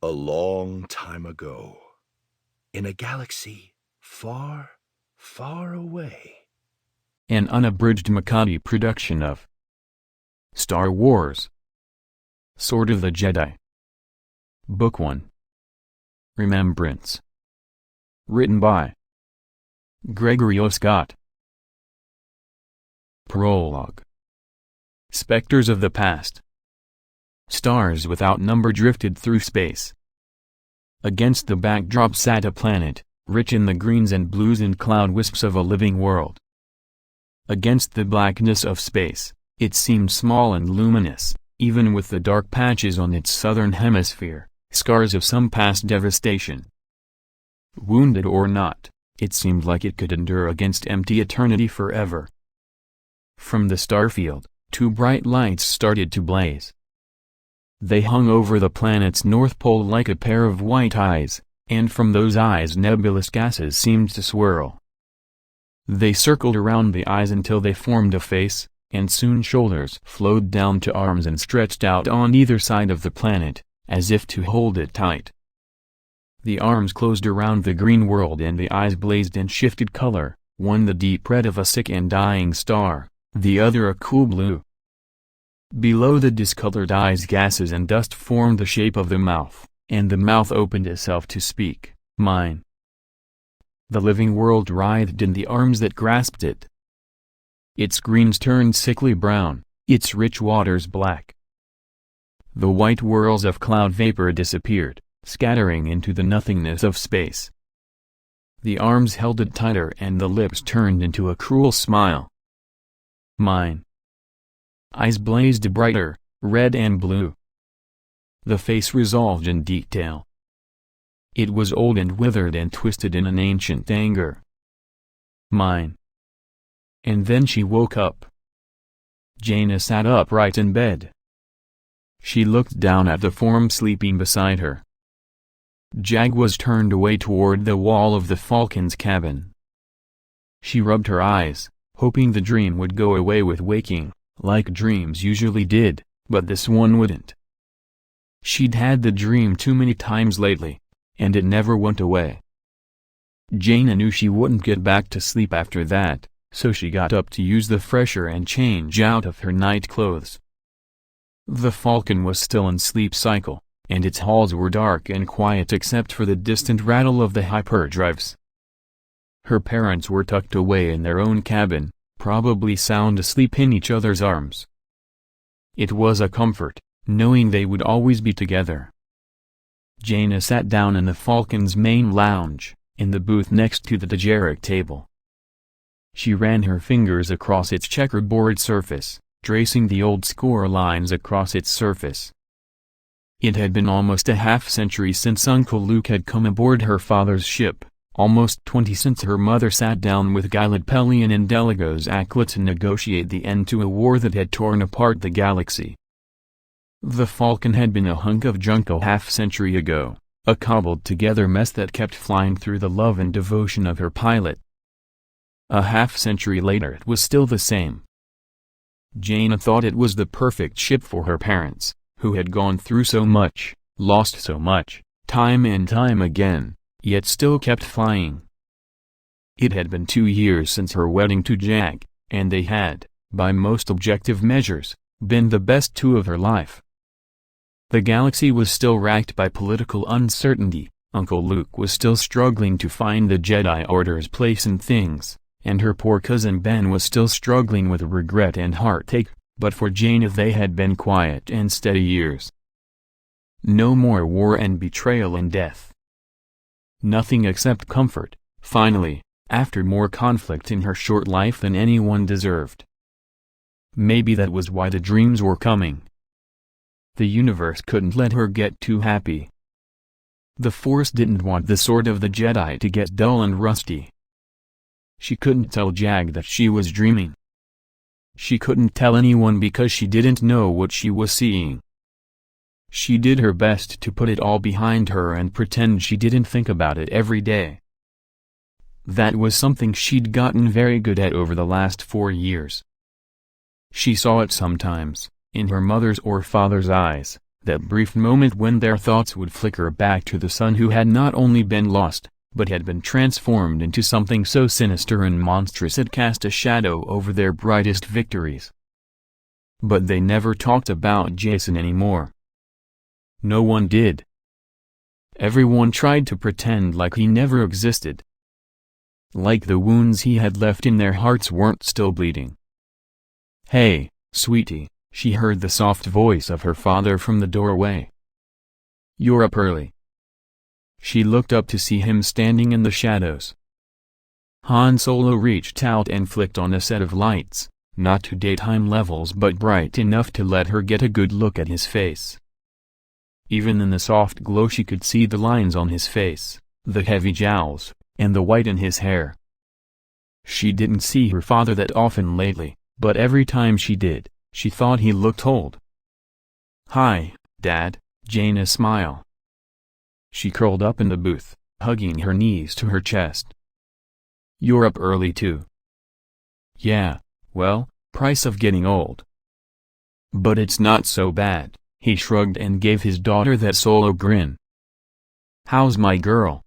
A long time ago, in a galaxy far, far away. An unabridged Makati production of Star Wars Sword of the Jedi. Book 1. Remembrance. Written by Gregory O. Scott. Prologue. Specters of the past. Stars without number drifted through space. Against the backdrop sat a planet, rich in the greens and blues and cloud wisps of a living world. Against the blackness of space, it seemed small and luminous, even with the dark patches on its southern hemisphere, scars of some past devastation. Wounded or not, it seemed like it could endure against empty eternity forever. From the starfield, two bright lights started to blaze. They hung over the planet's north pole like a pair of white eyes, and from those eyes nebulous gases seemed to swirl. They circled around the eyes until they formed a face, and soon shoulders flowed down to arms and stretched out on either side of the planet, as if to hold it tight. The arms closed around the green world and the eyes blazed and shifted color, one the deep red of a sick and dying star, the other a cool blue. Below the discolored eyes gases and dust formed the shape of the mouth, and the mouth opened itself to speak, "Mine." The living world writhed in the arms that grasped it. Its greens turned sickly brown, its rich waters black. The white whirls of cloud vapor disappeared, scattering into the nothingness of space. The arms held it tighter and the lips turned into a cruel smile. "Mine." Eyes blazed brighter, red and blue. The face resolved in detail. It was old and withered and twisted in an ancient anger. "Mine." And then she woke up. Jaina sat upright in bed. She looked down at the form sleeping beside her. Jag was turned away toward the wall of the Falcon's cabin. She rubbed her eyes, hoping the dream would go away with waking, like dreams usually did, but this one wouldn't. She'd had the dream too many times lately, and it never went away. Jaina knew she wouldn't get back to sleep after that, so she got up to use the fresher and change out of her night clothes. The Falcon was still in sleep cycle, and its halls were dark and quiet except for the distant rattle of the hyperdrives. Her parents were tucked away in their own cabin, probably sound asleep in each other's arms. It was a comfort, knowing they would always be together. Jaina sat down in the Falcon's main lounge, in the booth next to the Jagged table. She ran her fingers across its checkerboard surface, tracing the old score lines across its surface. It had been almost a half-century since Uncle Luke had come aboard her father's ship, almost 20 since her mother sat down with Gilad Pellaeon and Delegos Akla to negotiate the end to a war that had torn apart the galaxy. The Falcon had been a hunk of junk a half-century ago, a cobbled-together mess that kept flying through the love and devotion of her pilot. A half-century later it was still the same. Jaina thought it was the perfect ship for her parents, who had gone through so much, lost so much, time and time again, yet still kept flying. It had been 2 years since her wedding to Jag, and they had, by most objective measures, been the best two of her life. The galaxy was still racked by political uncertainty, Uncle Luke was still struggling to find the Jedi Order's place in things, and her poor cousin Ben was still struggling with regret and heartache, but for Jaina they had been quiet and steady years. No more war and betrayal and death. Nothing except comfort, finally, after more conflict in her short life than anyone deserved. Maybe that was why the dreams were coming. The universe couldn't let her get too happy. The Force didn't want the sword of the Jedi to get dull and rusty. She couldn't tell Jag that she was dreaming. She couldn't tell anyone because she didn't know what she was seeing. She did her best to put it all behind her and pretend she didn't think about it every day. That was something she'd gotten very good at over the last 4 years. She saw it sometimes, in her mother's or father's eyes, that brief moment when their thoughts would flicker back to the son who had not only been lost, but had been transformed into something so sinister and monstrous it cast a shadow over their brightest victories. But they never talked about Jason anymore. No one did. Everyone tried to pretend like he never existed. Like the wounds he had left in their hearts weren't still bleeding. "Hey, sweetie," she heard the soft voice of her father from the doorway. "You're up early." She looked up to see him standing in the shadows. Han Solo reached out and flicked on a set of lights, not to daytime levels but bright enough to let her get a good look at his face. Even in the soft glow she could see the lines on his face, the heavy jowls, and the white in his hair. She didn't see her father that often lately, but every time she did, she thought he looked old. "Hi, Dad," Jaina smiled. She curled up in the booth, hugging her knees to her chest. "You're up early too." "Yeah, well, price of getting old." "But it's not so bad," he shrugged and gave his daughter that Solo grin. "How's my girl?"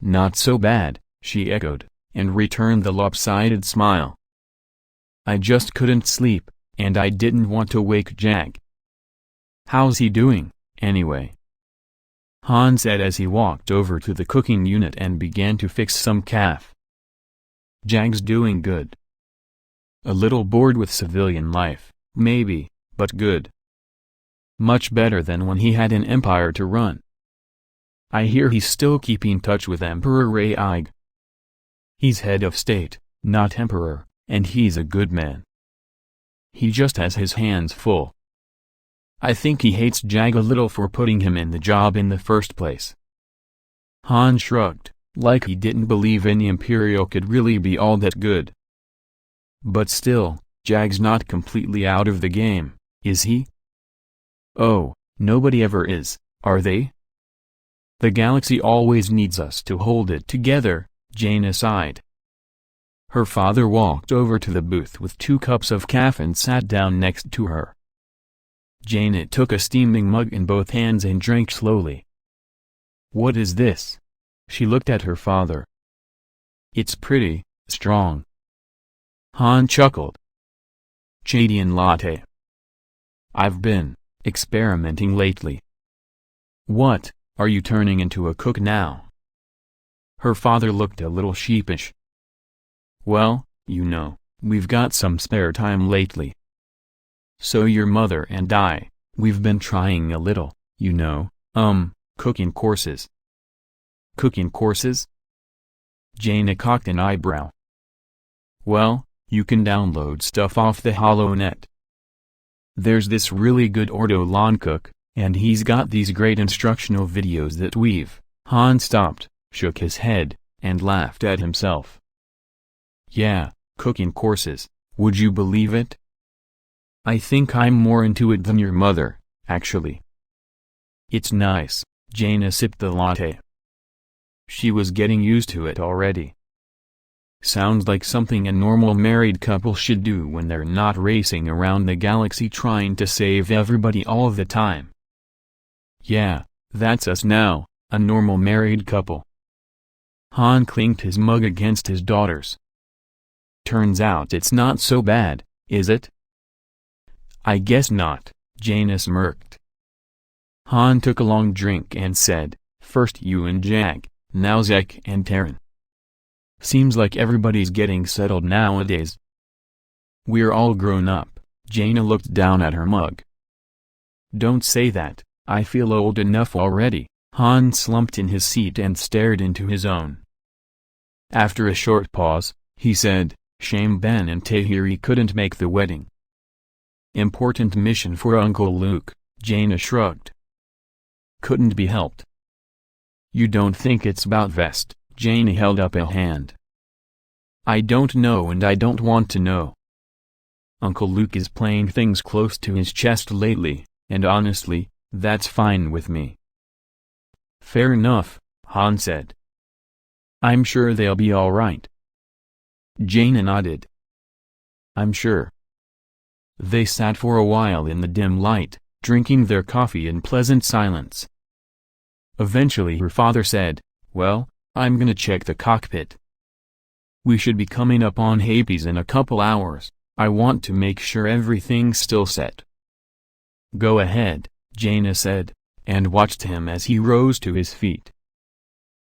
"Not so bad," she echoed, and returned the lopsided smile. "I just couldn't sleep, and I didn't want to wake Jag." "How's he doing, anyway?" Han said as he walked over to the cooking unit and began to fix some calf. "Jag's doing good. A little bored with civilian life, maybe, but good. Much better than when he had an empire to run. I hear he's still keeping touch with Emperor Raig. He's head of state, not emperor, and he's a good man. He just has his hands full. I think he hates Jag a little for putting him in the job in the first place." Han shrugged, like he didn't believe any Imperial could really be all that good. "But still, Jag's not completely out of the game, is he?" "Oh, nobody ever is, are they? The galaxy always needs us to hold it together," Jaina sighed. Her father walked over to the booth with 2 cups of calf and sat down next to her. Jaina took a steaming mug in both hands and drank slowly. "What is this?" She looked at her father. "It's pretty strong." Han chuckled. "Chadian latte. I've been experimenting lately." "What, are you turning into a cook now?" Her father looked a little sheepish. "Well, you know, we've got some spare time lately. So your mother and I, we've been trying a little, you know, cooking courses." "Cooking courses?" Jaina cocked an eyebrow. "Well, you can download stuff off the HoloNet. There's this really good Ordo Lon cook, and he's got these great instructional videos that we've—" Han stopped, shook his head, and laughed at himself. "Yeah, cooking courses, would you believe it? I think I'm more into it than your mother, actually." "It's nice," Jaina sipped the latte. She was getting used to it already. Sounds like something a normal married couple should do when they're not racing around the galaxy trying to save everybody all the time. "Yeah, that's us now, a normal married couple." Han clinked his mug against his daughter's. "Turns out it's not so bad, is it?" "I guess not," Jaina smirked. Han took a long drink and said, "First you and Jag, now Zek and Terran. Seems like everybody's getting settled nowadays." "We're all grown up," Jaina looked down at her mug. "Don't say that, I feel old enough already." Han slumped in his seat and stared into his own. After a short pause, he said, "Shame Ben and Tahiri couldn't make the wedding." "Important mission for Uncle Luke," Jaina shrugged. "Couldn't be helped." "You don't think it's about Vest?" Jaina held up a hand. "I don't know and I don't want to know. Uncle Luke is playing things close to his chest lately, and honestly, that's fine with me." "Fair enough," Han said. "I'm sure they'll be all right." Jaina nodded. "I'm sure." They sat for a while in the dim light, drinking their coffee in pleasant silence. Eventually her father said, "Well, I'm gonna check the cockpit. We should be coming up on Hapes in a couple hours. I want to make sure everything's still set." "Go ahead," Jaina said, and watched him as he rose to his feet.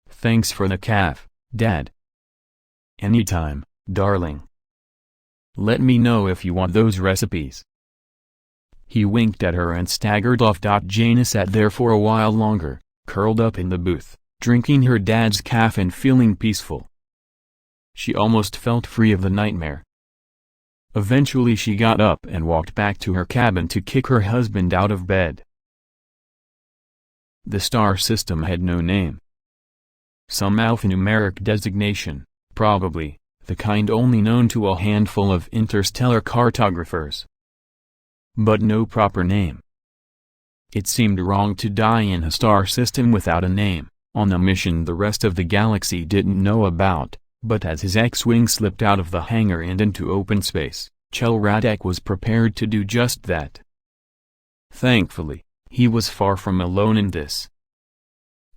"Thanks for the calf, Dad." "Anytime, darling. Let me know if you want those recipes." He winked at her and staggered off. Jaina sat there for a while longer, curled up in the booth, drinking her dad's calf and feeling peaceful. She almost felt free of the nightmare. Eventually she got up and walked back to her cabin to kick her husband out of bed. The star system had no name. Some alphanumeric designation, probably, the kind only known to a handful of interstellar cartographers. But no proper name. It seemed wrong to die in a star system without a name, on a mission the rest of the galaxy didn't know about, but as his X-Wing slipped out of the hangar and into open space, Radak was prepared to do just that. Thankfully, he was far from alone in this.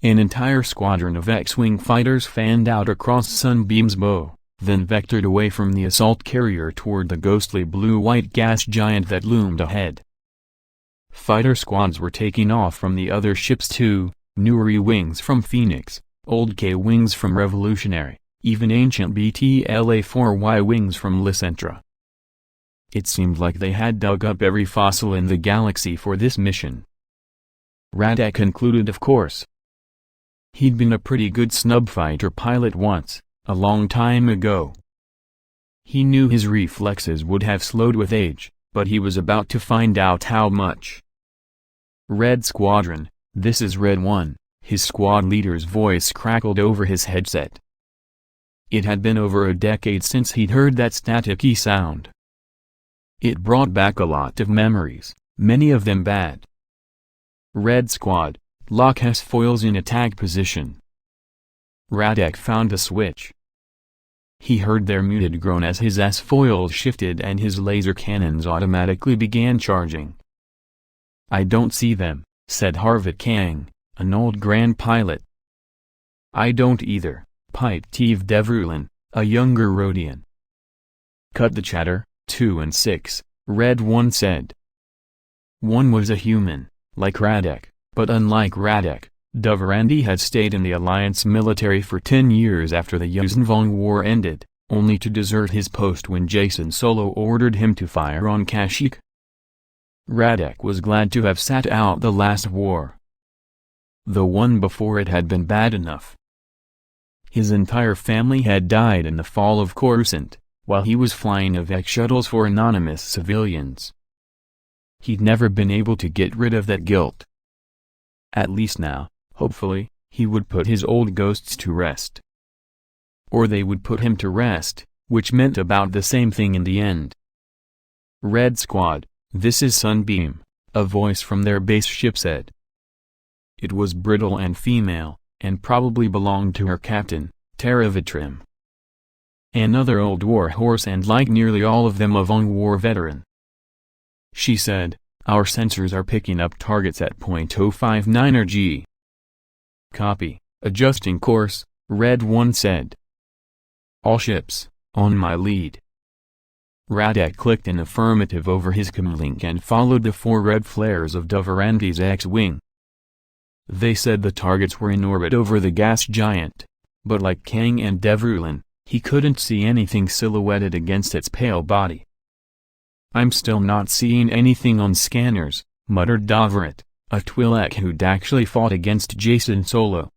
An entire squadron of X-Wing fighters fanned out across Sunbeam's bow, then vectored away from the assault carrier toward the ghostly blue-white gas giant that loomed ahead. Fighter squads were taking off from the other ships too, newer wings from Phoenix, old K-wings from Revolutionary, even ancient BTLA-4Y wings from Lycentra. It seemed like they had dug up every fossil in the galaxy for this mission. Radak concluded, of course. He'd been a pretty good snub fighter pilot once, a long time ago. He knew his reflexes would have slowed with age, but he was about to find out how much. "Red Squadron, this is Red 1, his squad leader's voice crackled over his headset. It had been over a decade since he'd heard that staticky sound. It brought back a lot of memories, many of them bad. "Red Squad, lock S-foils in attack position." Radak found a switch. He heard their muted groan as his S-foils shifted and his laser cannons automatically began charging. "I don't see them," said Harvit Kang, an old Grand pilot. "I don't either," piped Teve Devrulan, a younger Rhodian. "Cut the chatter, 2 and 6, Red 1 said. One was a human, like Radak, but unlike Radak, Duvarandi had stayed in the Alliance military for 10 years after the Yuuzhanvong War ended, only to desert his post when Jaina Solo ordered him to fire on Kashyyyk. Radak was glad to have sat out the last war. The one before it had been bad enough. His entire family had died in the fall of Coruscant, while he was flying evac shuttles for anonymous civilians. He'd never been able to get rid of that guilt. At least now, hopefully, he would put his old ghosts to rest. Or they would put him to rest, which meant about the same thing in the end. "Red Squad, this is Sunbeam," a voice from their base ship said. It was brittle and female, and probably belonged to her captain, Taravitrim. Another old war horse and like nearly all of them a Vong War veteran. She said, "Our sensors are picking up targets at .059 G." "Copy, adjusting course," Red 1 said. "All ships, on my lead." Radak clicked an affirmative over his comlink and followed the 4 red flares of Duvarandi's X-Wing. They said the targets were in orbit over the gas giant, but like Kang and Devrulan, he couldn't see anything silhouetted against its pale body. "I'm still not seeing anything on scanners," muttered Davrit, a Twi'lek who'd actually fought against Jaina Solo.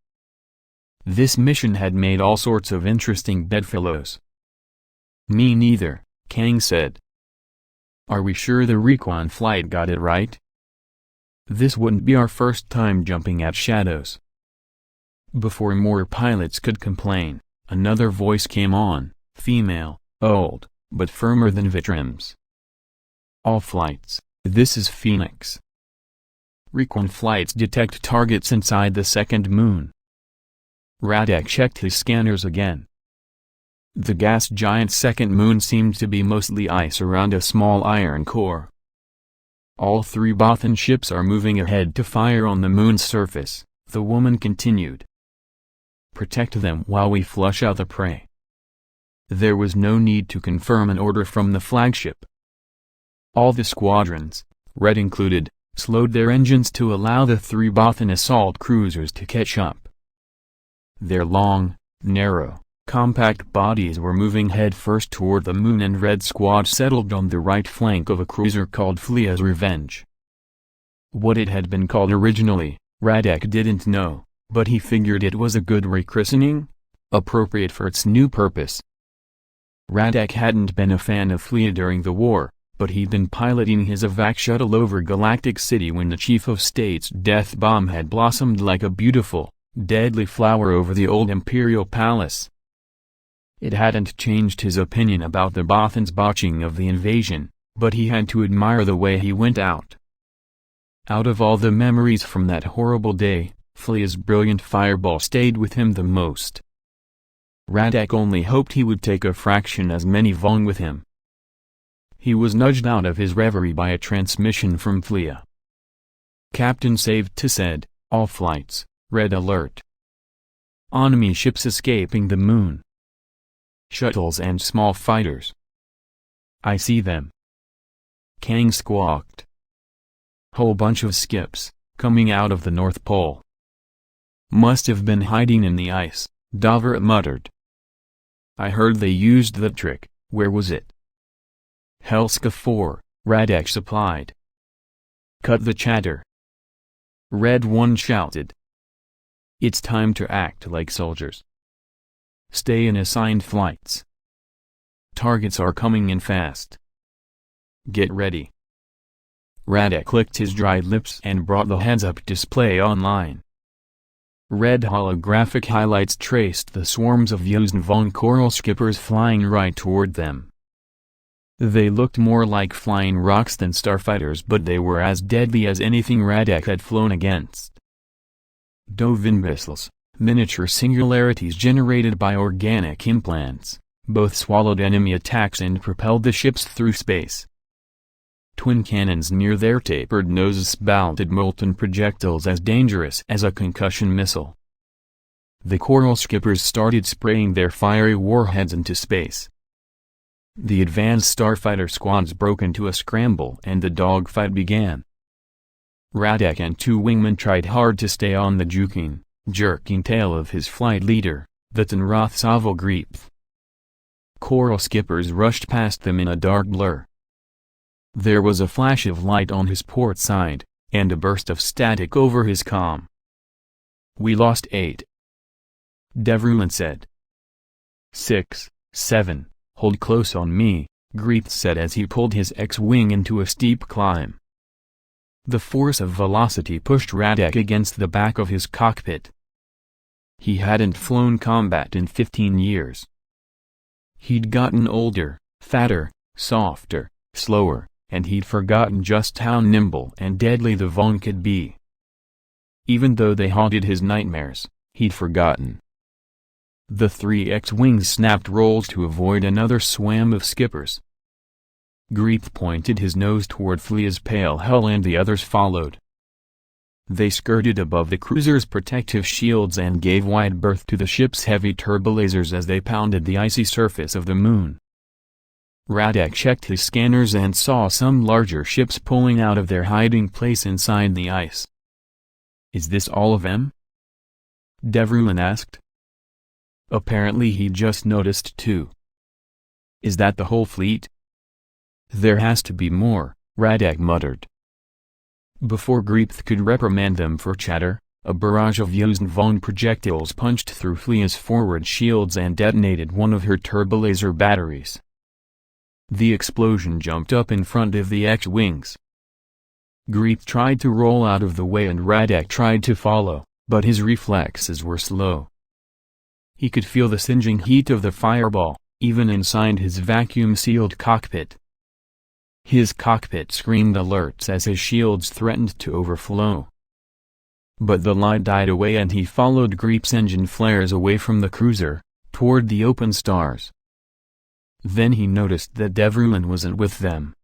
This mission had made all sorts of interesting bedfellows. "Me neither," Kang said. "Are we sure the recon flight got it right? This wouldn't be our first time jumping at shadows." Before more pilots could complain, another voice came on, female, old, but firmer than Vitrim's. "All flights, this is Phoenix. Recon flights detect targets inside the second moon." Radak checked his scanners again. The gas giant's second moon seemed to be mostly ice around a small iron core. All 3 Bothan ships are moving ahead to fire on the moon's surface, the woman continued. Protect them while we flush out the prey. There was no need to confirm an order from the flagship. All the squadrons, Red included, slowed their engines to allow the 3 Bothan assault cruisers to catch up. Their long, narrow, compact bodies were moving head-first toward the moon, and Red Squad settled on the right flank of a cruiser called Flea's Revenge. What it had been called originally, Radek didn't know, but he figured it was a good rechristening, appropriate for its new purpose. Radek hadn't been a fan of Flea during the war, but he'd been piloting his evac shuttle over Galactic City when the Chief of State's death bomb had blossomed like a beautiful, deadly flower over the old Imperial Palace. It hadn't changed his opinion about the Bothans' botching of the invasion, but he had to admire the way he went out. Out of all the memories from that horrible day, Flea's brilliant fireball stayed with him the most. Radek only hoped he would take a fraction as many Vong with him. He was nudged out of his reverie by a transmission from Flea. Captain Saved said, "All flights, red alert. Enemy ships escaping the moon. Shuttles and small fighters. I see them." Kang squawked. "Whole bunch of skips, coming out of the North Pole. Must have been hiding in the ice," Davert muttered. "I heard they used the trick. Where was it?" "Helska 4, Radek supplied." "Cut the chatter." Red 1 shouted. "It's time to act like soldiers. Stay in assigned flights. Targets are coming in fast. Get ready." Radek licked his dried lips and brought the heads-up display online. Red holographic highlights traced the swarms of Yuuzhan Vong coral skippers flying right toward them. They looked more like flying rocks than starfighters, but they were as deadly as anything Radek had flown against. Dovin missiles, miniature singularities generated by organic implants, both swallowed enemy attacks and propelled the ships through space. Twin cannons near their tapered noses spouted molten projectiles as dangerous as a concussion missile. The coral skippers started spraying their fiery warheads into space. The advanced starfighter squads broke into a scramble and the dogfight began. Radek and 2 wingmen tried hard to stay on the jerking tail of his flight leader, the Tenroth Savalgreepth. Coral skippers rushed past them in a dark blur. There was a flash of light on his port side, and a burst of static over his comm. "We lost 8. Devrulan said. 6, 7. Hold close on me," Greepth said as he pulled his X-wing into a steep climb. The force of velocity pushed Radek against the back of his cockpit. He hadn't flown combat in 15 years. He'd gotten older, fatter, softer, slower, and he'd forgotten just how nimble and deadly the Vong could be. Even though they haunted his nightmares, he'd forgotten. The 3 X-wings snapped rolls to avoid another swam of skippers. Greepth pointed his nose toward Flea's pale hull and the others followed. They skirted above the cruiser's protective shields and gave wide berth to the ship's heavy turbolasers as they pounded the icy surface of the moon. Radek checked his scanners and saw some larger ships pulling out of their hiding place inside the ice. "Is this all of them?" Devrulan asked. Apparently he just noticed 2. "Is that the whole fleet?" "There has to be more," Radek muttered. Before Greepth could reprimand them for chatter, a barrage of Yuuzhan Vong projectiles punched through Flea's forward shields and detonated one of her turbolaser batteries. The explosion jumped up in front of the X-wings. Greepth tried to roll out of the way and Radek tried to follow, but his reflexes were slow. He could feel the singeing heat of the fireball, even inside his vacuum-sealed cockpit. His cockpit screamed alerts as his shields threatened to overflow. But the light died away and he followed Greepth's engine flares away from the cruiser, toward the open stars. Then he noticed that Devrulan wasn't with them.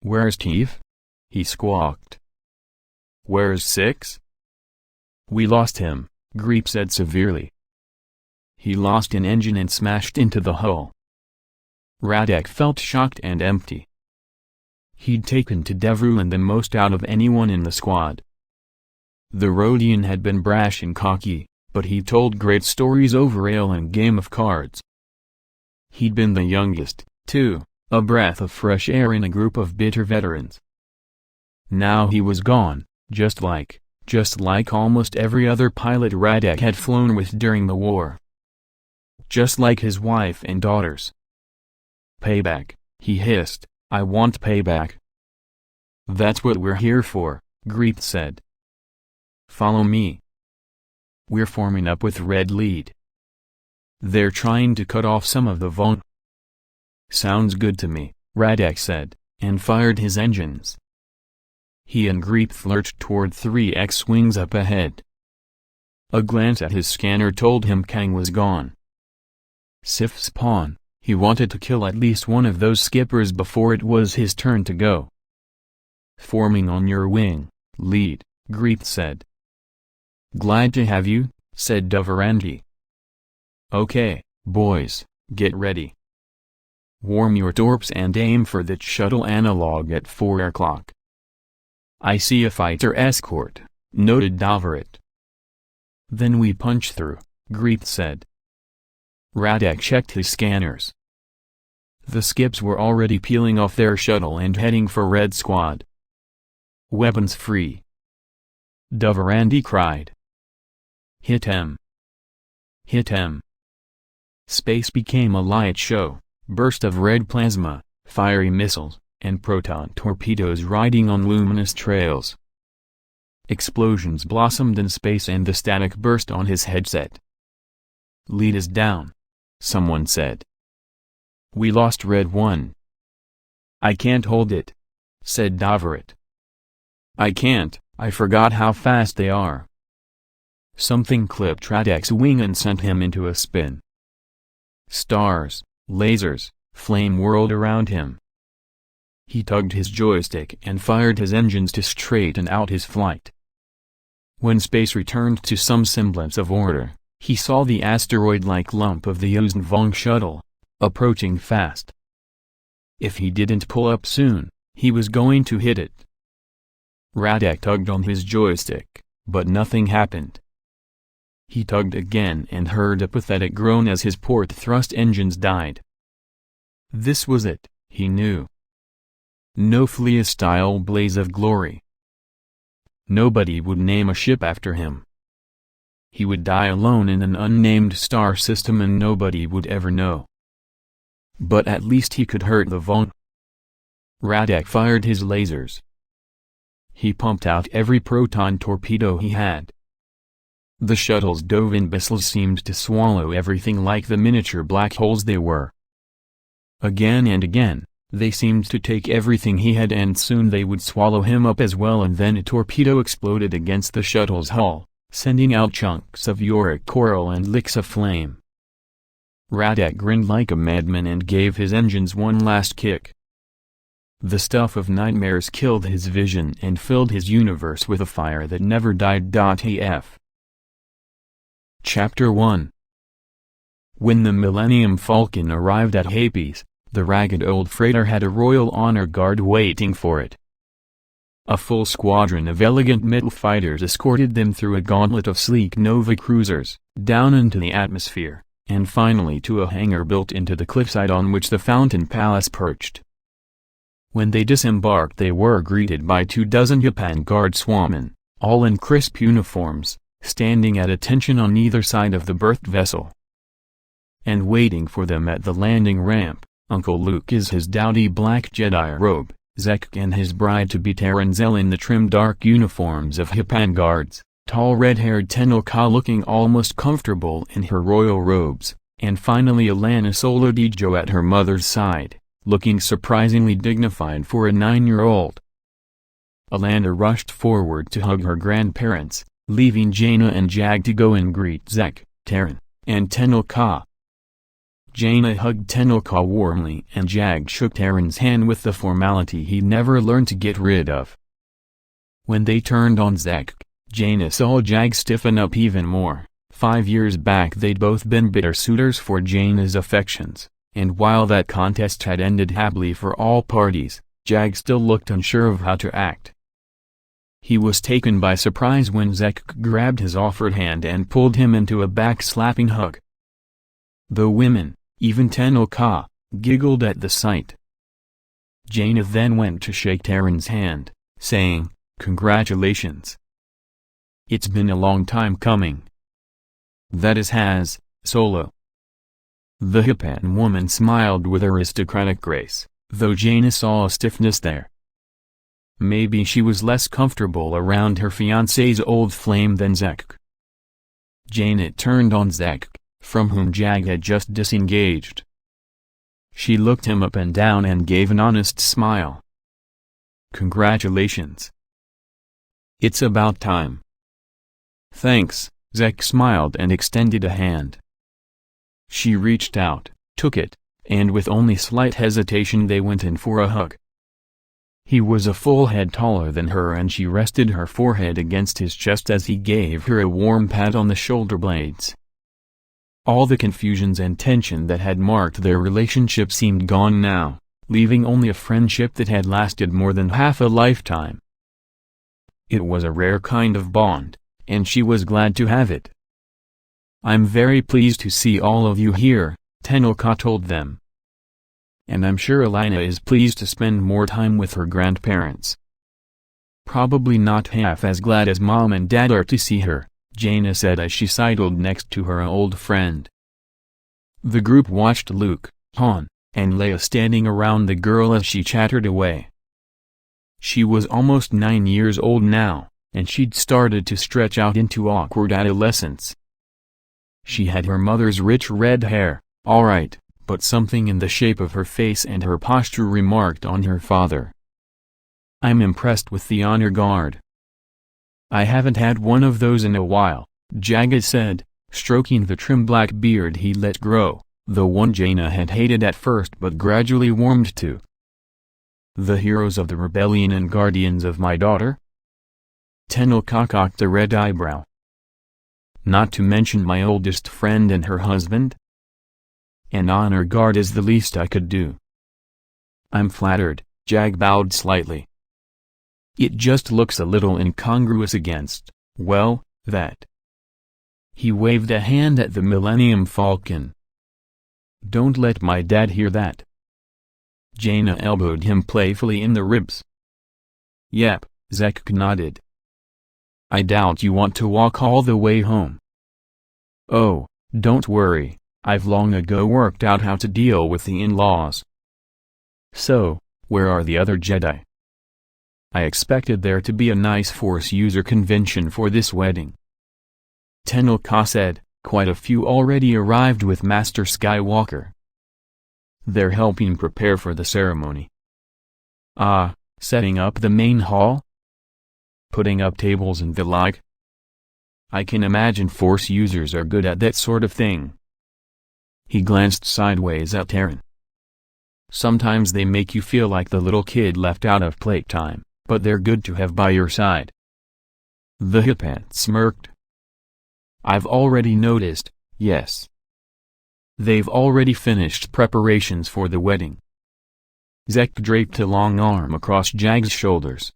"Where's Teef?" he squawked. "Where's 6? "We lost him," Greep said severely. "He lost an engine and smashed into the hull." Radek felt shocked and empty. He'd taken to Devruin the most out of anyone in the squad. The Rodian had been brash and cocky, but he told great stories over ale and game of cards. He'd been the youngest, too, a breath of fresh air in a group of bitter veterans. Now he was gone, just like almost every other pilot Radek had flown with during the war. Just like his wife and daughters. "Payback," he hissed, "I want payback." "That's what we're here for," Greep said. "Follow me. We're forming up with Red Lead. They're trying to cut off some of the Vong." "Sounds good to me," Radek said, and fired his engines. He and Greep lurched toward 3 X-wings up ahead. A glance at his scanner told him Kang was gone. Sif's pawn, he wanted to kill at least one of those skippers before it was his turn to go. "Forming on your wing, Lead," Greep said. "Glad to have you," said Duvarandi. "Okay, boys, get ready. Warm your torps and aim for that shuttle analog at 4 o'clock. I see a fighter escort," noted Davarit. "Then we punch through," Greep said. Radek checked his scanners. The skips were already peeling off their shuttle and heading for Red Squad. "Weapons free!" Duvarandi cried. "Hit him! Hit him!" Space became a light show, burst of red plasma, fiery missiles, and proton torpedoes riding on luminous trails. Explosions blossomed in space and the static burst on his headset. "Lead is down," someone said. "We lost Red 1. "I can't hold it," said Davarit. "I can't, I forgot how fast they are." Something clipped Radek's wing and sent him into a spin. Stars, lasers, flame whirled around him. He tugged his joystick and fired his engines to straighten out his flight. When space returned to some semblance of order, he saw the asteroid-like lump of the Ozenvong shuttle, approaching fast. If he didn't pull up soon, he was going to hit it. Radek tugged on his joystick, but nothing happened. He tugged again and heard a pathetic groan as his port thrust engines died. This was it, he knew. No Flea-style blaze of glory. Nobody would name a ship after him. He would die alone in an unnamed star system and nobody would ever know. But at least he could hurt the Vong. Radek fired his lasers. He pumped out every proton torpedo he had. The shuttle's Dovin missiles seemed to swallow everything like the miniature black holes they were. Again and again, they seemed to take everything he had and soon they would swallow him up as well, and then a torpedo exploded against the shuttle's hull, sending out chunks of yorick coral and licks of flame. Radek grinned like a madman and gave his engines one last kick. The stuff of nightmares killed his vision and filled his universe with a fire that never died. AF. Chapter 1. When the Millennium Falcon arrived at Hapes, the ragged old freighter had a Royal Honor Guard waiting for it. A full squadron of elegant metal fighters escorted them through a gauntlet of sleek Nova cruisers, down into the atmosphere, and finally to a hangar built into the cliffside on which the Fountain Palace perched. When they disembarked they were greeted by 24 Japan Guard swamen, all in crisp uniforms, standing at attention on either side of the berthed vessel. And waiting for them at the landing ramp, Uncle Luke in his dowdy black Jedi robe, Zek and his bride-to-be Taranzel in the trim dark uniforms of Japan Guards, tall red-haired Tenno-Ka looking almost comfortable in her royal robes, and finally Jaina Solo Dijo at her mother's side, looking surprisingly dignified for a 9-year-old. Alana rushed forward to hug her grandparents, leaving Jaina and Jagged to go and greet Zek, Taran, and Tenno-Ka. Jaina hugged Tenno-Ka warmly and Jagged shook Taran's hand with the formality he'd never learned to get rid of, When they turned on Zek, Jaina saw Jag stiffen up even more. 5 years back they'd both been bitter suitors for Jaina's affections, and while that contest had ended happily for all parties, Jag still looked unsure of how to act. He was taken by surprise when Zek grabbed his offered hand and pulled him into a back-slapping hug. The women, even Tenel Ka, giggled at the sight. Jaina then went to shake Taran's hand, saying, "Congratulations. It's been a long time coming." "That is has, Solo." The Hippan woman smiled with aristocratic grace, though Jaina saw a stiffness there. Maybe she was less comfortable around her fiancé's old flame than Zek. Jaina turned on Zek, from whom Jag had just disengaged. She looked him up and down and gave an honest smile. "Congratulations. It's about time." "Thanks," Zek smiled and extended a hand. She reached out, took it, and with only slight hesitation they went in for a hug. He was a full head taller than her and she rested her forehead against his chest as he gave her a warm pat on the shoulder blades. All the confusions and tension that had marked their relationship seemed gone now, leaving only a friendship that had lasted more than half a lifetime. It was a rare kind of bond, and she was glad to have it. "I'm very pleased to see all of you here," Tenel Ka told them. "And I'm sure Elena is pleased to spend more time with her grandparents." "Probably not half as glad as Mom and Dad are to see her," Jaina said as she sidled next to her old friend. The group watched Luke, Han, and Leia standing around the girl as she chattered away. She was almost 9 years old now, and she'd started to stretch out into awkward adolescence. She had her mother's rich red hair, all right, but something in the shape of her face and her posture remarked on her father. "I'm impressed with the honor guard." "I haven't had one of those in a while," Jagged said, stroking the trim black beard he let grow, the one Jaina had hated at first but gradually warmed to. "The heroes of the rebellion and guardians of my daughter?" Tenel Ka cocked a red eyebrow. "Not to mention my oldest friend and her husband? An honor guard is the least I could do." "I'm flattered," Jag bowed slightly. "It just looks a little incongruous against, well, that." He waved a hand at the Millennium Falcon. "Don't let my dad hear that." Jaina elbowed him playfully in the ribs. "Yep," Zek nodded. "I doubt you want to walk all the way home." "Oh, don't worry. I've long ago worked out how to deal with the in-laws." "So, where are the other Jedi?" "I expected there to be a nice Force user convention for this wedding." Tenel Ka said, "Quite a few already arrived with Master Skywalker. They're helping prepare for the ceremony." "Ah, setting up the main hall? Putting up tables and the like?" "I can imagine Force users are good at that sort of thing." He glanced sideways at Taran. "Sometimes they make you feel like the little kid left out of playtime, but they're good to have by your side." The Hippan smirked. "I've already noticed, yes. They've already finished preparations for the wedding." Zek draped a long arm across Jag's shoulders.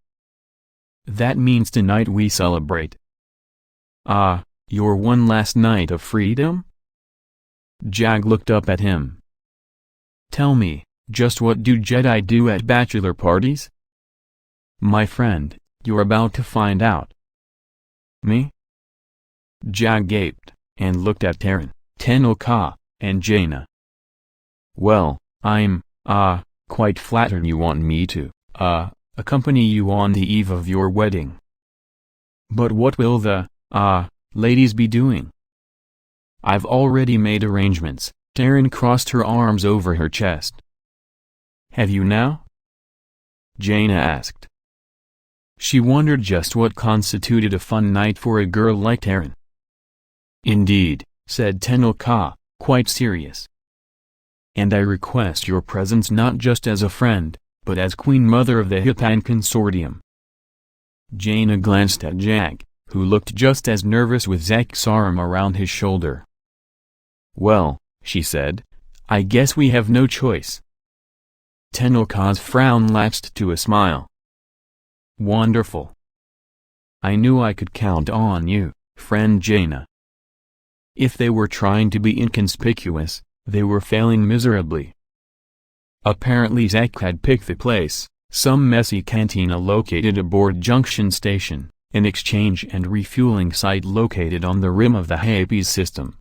"That means tonight we celebrate." "Ah, your one last night of freedom?" Jag looked up at him. "Tell me, just what do Jedi do at bachelor parties?" "My friend, you're about to find out." "Me?" Jag gaped, and looked at Taran, Tenel Ka, and Jaina. "Well, I'm, quite flattered you want me to, accompany you on the eve of your wedding. But what will the, ladies be doing?" "I've already made arrangements." Taran crossed her arms over her chest. "Have you now?" Jaina asked. She wondered just what constituted a fun night for a girl like Taran. "Indeed," said Tenel Ka, quite serious. "And I request your presence not just as a friend, but as Queen Mother of the Hippan Consortium." Jaina glanced at Jagged, who looked just as nervous with Zek's arm around his shoulder. "Well," she said, "I guess we have no choice." Tenelka's frown lapsed to a smile. "Wonderful. I knew I could count on you, friend Jaina." If they were trying to be inconspicuous, they were failing miserably. Apparently Zek had picked the place, some messy cantina located aboard Junction Station, an exchange and refueling site located on the rim of the Happies system.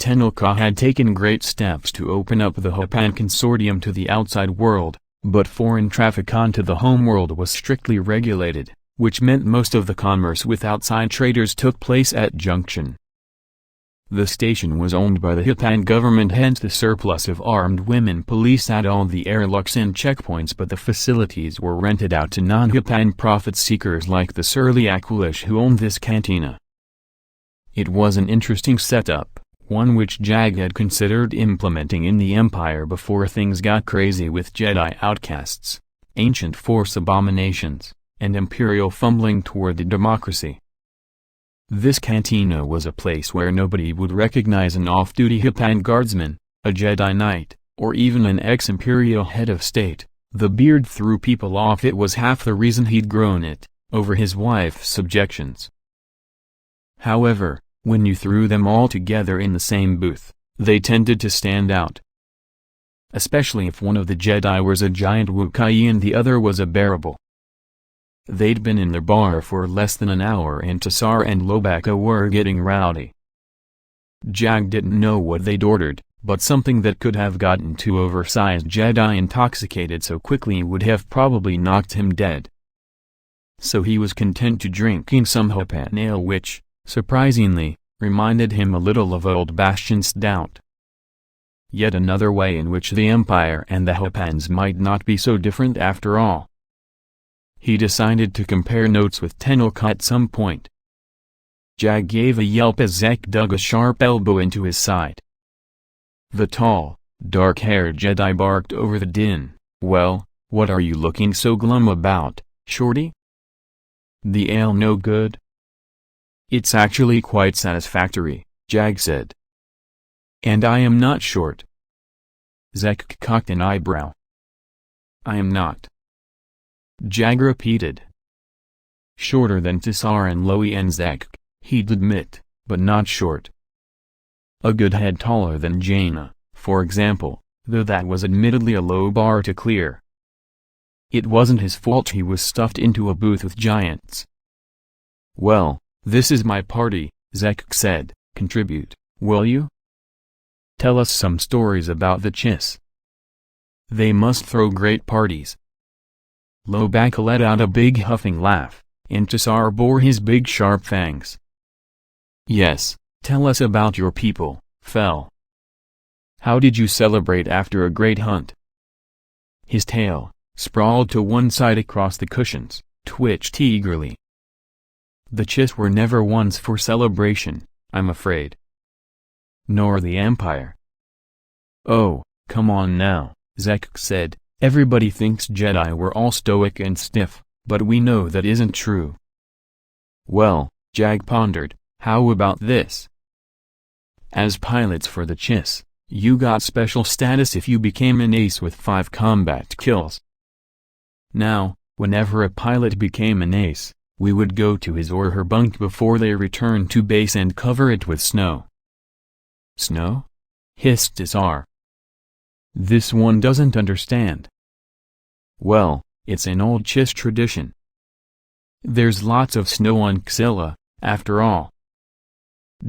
Tenelka had taken great steps to open up the Hapan Consortium to the outside world, but foreign traffic onto the homeworld was strictly regulated, which meant most of the commerce with outside traders took place at Junction. The station was owned by the Hapan government, hence the surplus of armed women police at all the airlocks and checkpoints, but the facilities were rented out to non-Hapan profit-seekers like the surly Aqualish who owned this cantina. It was an interesting setup, one which Jagged had considered implementing in the Empire before things got crazy with Jedi outcasts, ancient Force abominations, and Imperial fumbling toward the democracy. This cantina was a place where nobody would recognize an off-duty Hapan guardsman, a Jedi Knight, or even an ex-Imperial head of state. The beard threw people off. It was half the reason he'd grown it, over his wife's objections. However, when you threw them all together in the same booth, they tended to stand out. Especially if one of the Jedi was a giant Wookiee and the other was a bearable. They'd been in their bar for less than an hour and Tassar and Lobaka were getting rowdy. Jagged didn't know what they'd ordered, but something that could have gotten two oversized Jedi intoxicated so quickly would have probably knocked him dead. So he was content to drinking some Hapan ale which, surprisingly, reminded him a little of Old Bastion Stout. Yet another way in which the Empire and the Hapans might not be so different after all. He decided to compare notes with Tenelka at some point. Jagged gave a yelp as Zek dug a sharp elbow into his side. The tall, dark-haired Jedi barked over the din, "Well, what are you looking so glum about, shorty? The ale no good?" "It's actually quite satisfactory," Jagged said. "And I am not short." Zek cocked an eyebrow. "I am not." Jagged repeated. "Shorter than Tassar and Loie and Zek," he'd admit, "but not short. A good head taller than Jaina, for example, though that was admittedly a low bar to clear. It wasn't his fault he was stuffed into a booth with giants. "Well, this is my party," Zek said. "Contribute, will you? Tell us some stories about the Chiss. They must throw great parties." Lobaka let out a big huffing laugh, and Tassar bore his big sharp fangs. "Yes, tell us about your people, Fel. How did you celebrate after a great hunt?" His tail, sprawled to one side across the cushions, twitched eagerly. "The Chiss were never ones for celebration, I'm afraid. Nor the Empire." "Oh, come on now," Zek said. "Everybody thinks Jedi were all stoic and stiff, but we know that isn't true." "Well," Jagged pondered, "how about this? As pilots for the Chiss, you got special status if you became an ace with 5 combat kills. Now, whenever a pilot became an ace, we would go to his or her bunk before they returned to base and cover it with snow." "Snow?" hissed Tassar. "This one doesn't understand." "Well, it's an old Chiss tradition. There's lots of snow on Xilla, after all."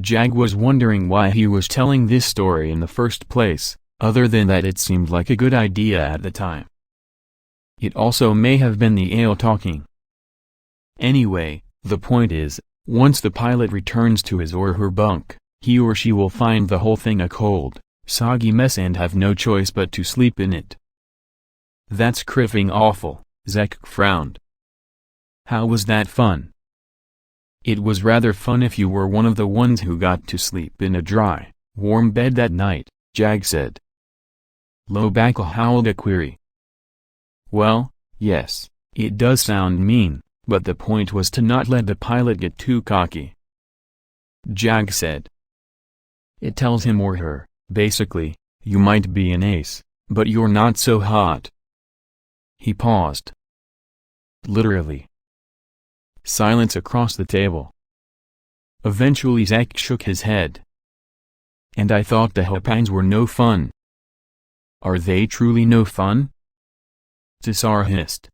Jagged was wondering why he was telling this story in the first place, other than that it seemed like a good idea at the time. It also may have been the ale talking. Anyway, the point is, once the pilot returns to his or her bunk, he or she will find the whole thing a cold, soggy mess and have no choice but to sleep in it. "That's criffing awful," Zek frowned. "How was that fun?" "It was rather fun if you were one of the ones who got to sleep in a dry, warm bed that night," Jagged said. Lobaka howled a query. "Well, yes, it does sound mean, but the point was to not let the pilot get too cocky. Jagged said. It tells him or her, basically, you might be an ace, but you're not so hot. He paused. Literally. Silence across the table. Eventually Zek shook his head. And I thought the Hapines were no fun. Are they truly no fun? Tisar hissed.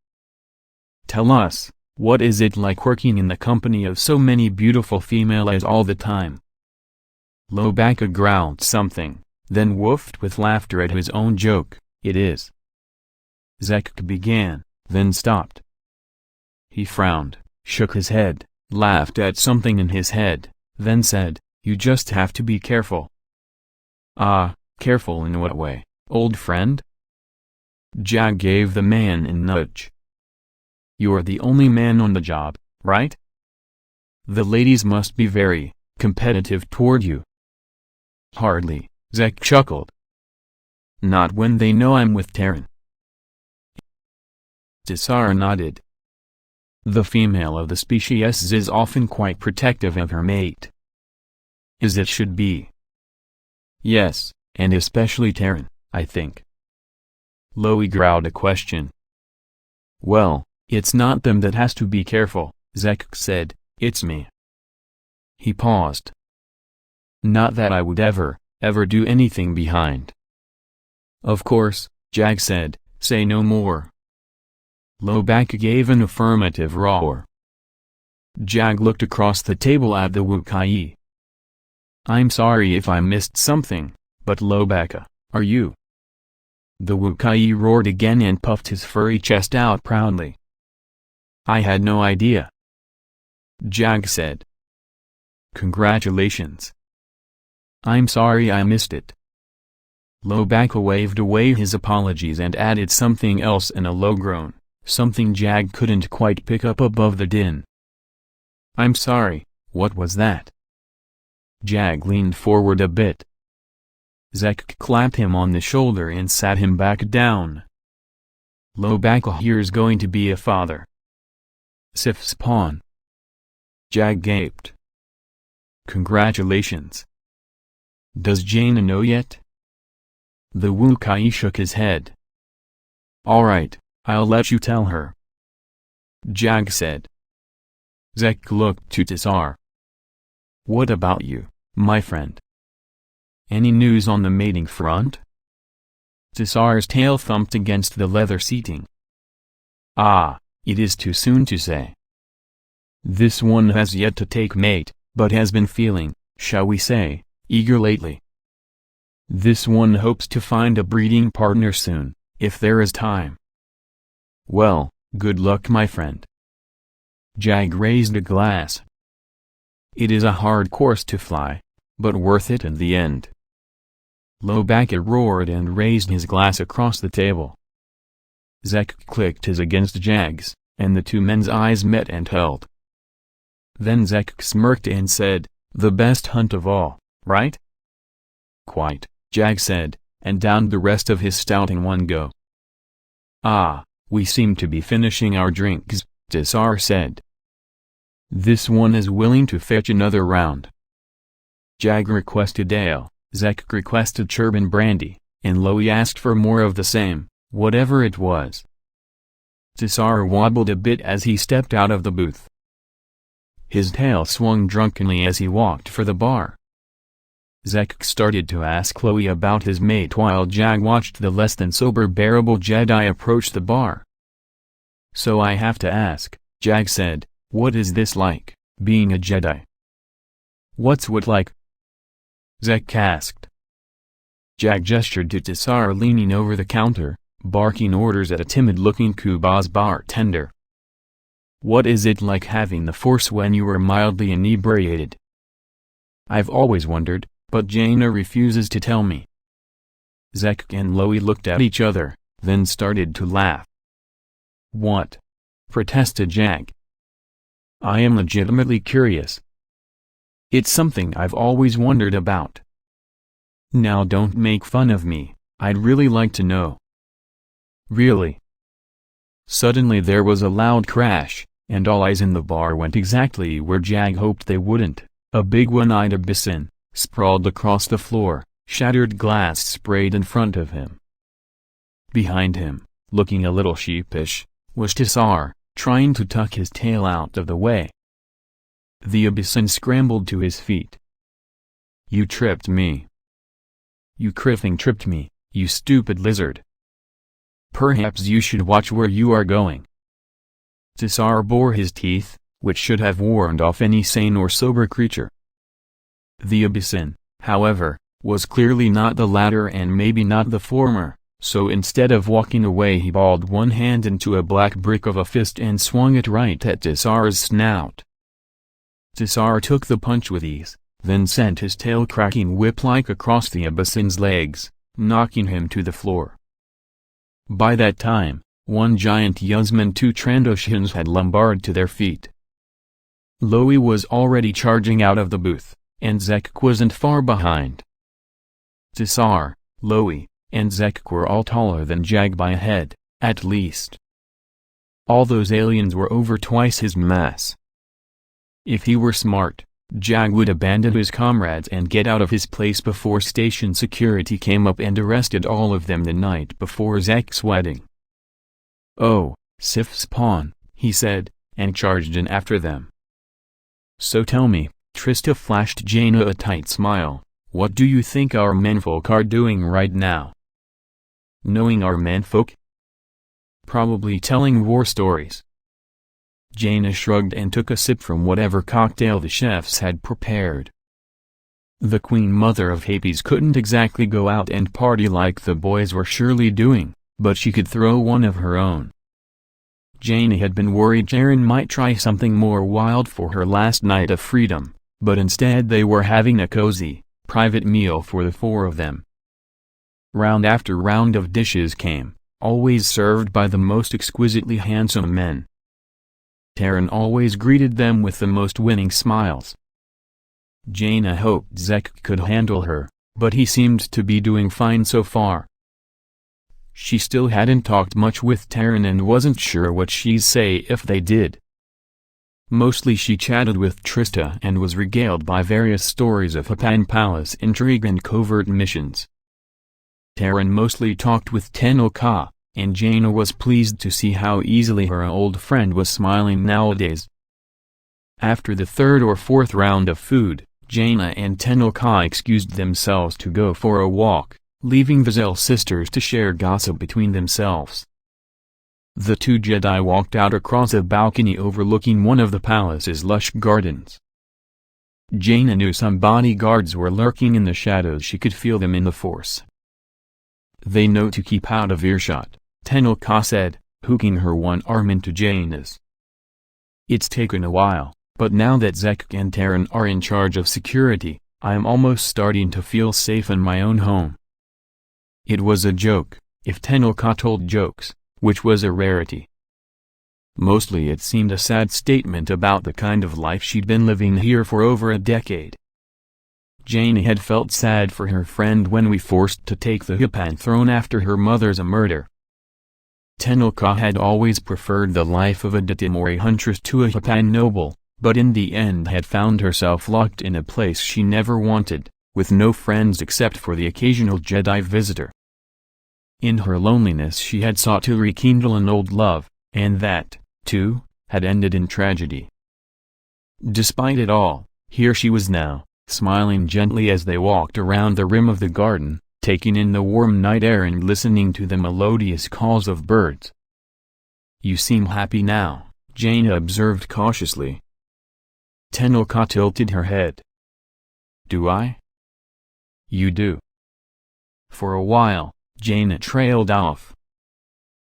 Tell us, what is it like working in the company of so many beautiful females all the time? Lobaka growled something, then woofed with laughter at his own joke. It is. Zek began, then stopped. He frowned, shook his head, laughed at something in his head, then said, you just have to be careful. Ah, careful in what way, old friend? Jagged gave the man a nudge. You're the only man on the job, right? The ladies must be very competitive toward you. Hardly, Zek chuckled. Not when they know I'm with Terran. Tisar nodded. The female of the species is often quite protective of her mate. As it should be. Yes, and especially Terran, I think. Loie growled a question. Well, it's not them that has to be careful, Zek said, it's me. He paused. Not that I would ever do anything behind. Of course, Jagged said, say no more. Lobaka gave an affirmative roar. Jagged looked across the table at the Wookiee. I'm sorry if I missed something, but Lobaka, are you? The Wookiee roared again and puffed his furry chest out proudly. I had no idea. Jagged said. Congratulations. I'm sorry I missed it. Lobaka waved away his apologies and added something else in a low groan, something Jagged couldn't quite pick up above the din. I'm sorry, what was that? Jagged leaned forward a bit. Zek clapped him on the shoulder and sat him back down. Lobaka here's going to be a father. Sif's pawn. Jagged gaped. Congratulations. Does Jaina know yet? The Wookiee shook his head. Alright, I'll let you tell her. Jagged said. Zek looked to Tisar. What about you, my friend? Any news on the mating front? Tisar's tail thumped against the leather seating. Ah, it is too soon to say. This one has yet to take mate, but has been feeling, shall we say, eager lately. This one hopes to find a breeding partner soon, if there is time. Well, good luck my friend. Jagged raised a glass. It is a hard course to fly, but worth it in the end. Lobaka roared and raised his glass across the table. Zek clicked his against Jagged's, and the two men's eyes met and held. Then Zek smirked and said, the best hunt of all, right? Quite, Jagged said, and downed the rest of his stout in one go. Ah, we seem to be finishing our drinks, Tisar said. This one is willing to fetch another round. Jagged requested ale, Zek requested Churban brandy, and Loie asked for more of the same, whatever it was. Tisar wobbled a bit as he stepped out of the booth. His tail swung drunkenly as he walked for the bar. Zek started to ask Loie about his mate while Jagged watched the less than sober bearable Jedi approach the bar. So I have to ask, Jagged said, what is this like, being a Jedi? What's what like? Zek asked. Jagged gestured to Tisar leaning over the counter, barking orders at a timid-looking Kubaz bartender. What is it like having the Force when you are mildly inebriated? I've always wondered, but Jaina refuses to tell me. Zek and Loie looked at each other, then started to laugh. What? Protested Jagged. I am legitimately curious. It's something I've always wondered about. Now don't make fun of me, I'd really like to know. Really? Suddenly there was a loud crash, and all eyes in the bar went exactly where Jag hoped they wouldn't. A big one-eyed Abyssin, sprawled across the floor, shattered glass sprayed in front of him. Behind him, looking a little sheepish, was Tisar, trying to tuck his tail out of the way. The Abyssin scrambled to his feet. "You tripped me. You criffing tripped me, you stupid lizard. Perhaps you should watch where you are going." Tisar bore his teeth, which should have warned off any sane or sober creature. The Abyssin, however, was clearly not the latter and maybe not the former, so instead of walking away he balled one hand into a black brick of a fist and swung it right at Tisar's snout. Tisar took the punch with ease, then sent his tail cracking whip-like across the Abyssin's legs, knocking him to the floor. By that time, one giant Yuzma and two Trandoshans had lumbared to their feet. Loey was already charging out of the booth, and Zekk wasn't far behind. Tisar, Loey, and Zekk were all taller than Jag by a head, at least. All those aliens were over twice his mass. If he were smart, Jag would abandon his comrades and get out of his place before station security came up and arrested all of them the night before Zekk's wedding. "Oh, Sif's pawn," he said, and charged in after them. "So tell me," Trista flashed Jaina a tight smile, "what do you think our menfolk are doing right now?" "Knowing our menfolk? Probably telling war stories." Jaina shrugged and took a sip from whatever cocktail the chefs had prepared. The Queen Mother of Hapes couldn't exactly go out and party like the boys were surely doing, but she could throw one of her own. Jaina had been worried Jaren might try something more wild for her last night of freedom, but instead they were having a cozy, private meal for the four of them. Round after round of dishes came, always served by the most exquisitely handsome men. Taran always greeted them with the most winning smiles. Jaina hoped Zekk could handle her, but he seemed to be doing fine so far. She still hadn't talked much with Taran and wasn't sure what she'd say if they did. Mostly she chatted with Trista and was regaled by various stories of Hapan Palace intrigue and covert missions. Taran mostly talked with Tenel Ka, and Jaina was pleased to see how easily her old friend was smiling nowadays. After the third or fourth round of food, Jaina and Tenel Ka excused themselves to go for a walk, leaving Vizel sisters to share gossip between themselves. The two Jedi walked out across a balcony overlooking one of the palace's lush gardens. Jaina knew some bodyguards were lurking in the shadows. She could feel them in the Force. "They know to keep out of earshot," Tenel Ka said, hooking her one arm into Jaina's. "It's taken a while, but now that Zekk and Taran are in charge of security, I'm almost starting to feel safe in my own home." It was a joke, if Tenel Ka told jokes, which was a rarity. Mostly it seemed a sad statement about the kind of life she'd been living here for over a decade. Jaina had felt sad for her friend when we forced to take the Hapan throne after her mother's murder. Tenel Ka had always preferred the life of a Datimori huntress to a Hapan noble, but in the end had found herself locked in a place she never wanted, with no friends except for the occasional Jedi visitor. In her loneliness she had sought to rekindle an old love, and that, too, had ended in tragedy. Despite it all, here she was now, smiling gently as they walked around the rim of the garden, taking in the warm night air and listening to the melodious calls of birds. "You seem happy now," Jaina observed cautiously. Tenel Ka tilted her head. "Do I?" "You do." For a while, Jaina trailed off.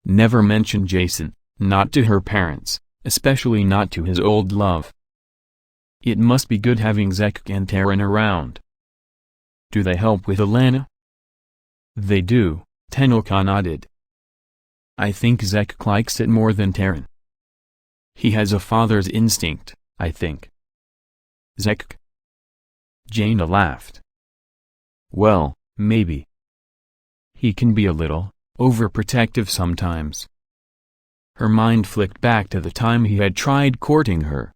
Never mentioned Jason, not to her parents, especially not to his old love. It must be good having Zekk and Taran around. "Do they help with Alana?" "They do," Tenel Ka nodded. "I think Zekk likes it more than Taran. He has a father's instinct, I think." "Zekk?" Jaina laughed. "Well, maybe. He can be a little overprotective sometimes." Her mind flicked back to the time he had tried courting her.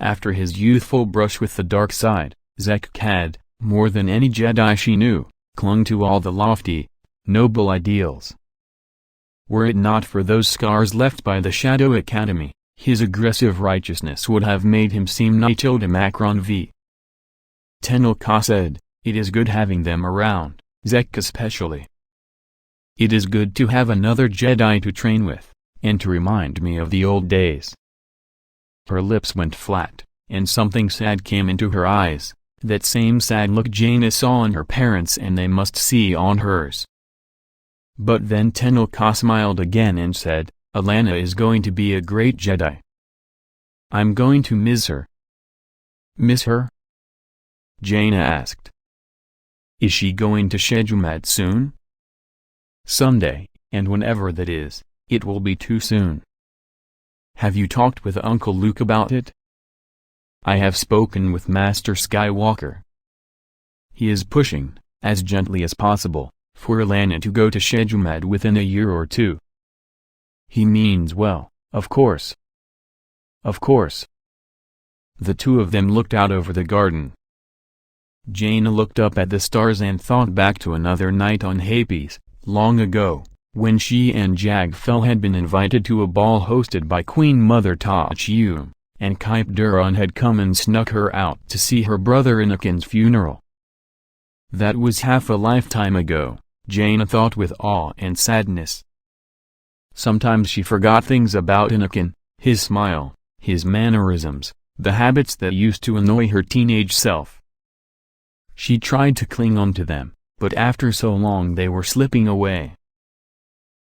After his youthful brush with the dark side, Jagged had, more than any Jedi she knew, clung to all the lofty, noble ideals. Were it not for those scars left by the Shadow Academy, his aggressive righteousness would have made him seem Nihilda Macron v. Tenel Ka said, "It is good having them around, Jagged especially. It is good to have another Jedi to train with, and to remind me of the old days." Her lips went flat, and something sad came into her eyes, that same sad look Jaina saw on her parents and they must see on hers. But then Tenel Ka smiled again and said, "Alana is going to be a great Jedi. I'm going to miss her." "Miss her?" Jaina asked. "Is she going to Shedumad soon?" "Someday, and whenever that is, it will be too soon." "Have you talked with Uncle Luke about it?" "I have spoken with Master Skywalker. He is pushing, as gently as possible, for Alana to go to Shedumad within a year or two." "He means well, of course." "Of course." The two of them looked out over the garden. Jaina looked up at the stars and thought back to another night on Hapes, long ago, when she and Jagfel had been invited to a ball hosted by Queen Mother Tatooine, and Kype Duron had come and snuck her out to see her brother Anakin's funeral. That was half a lifetime ago, Jaina thought with awe and sadness. Sometimes she forgot things about Anakin, his smile, his mannerisms, the habits that used to annoy her teenage self. She tried to cling on to them, but after so long they were slipping away.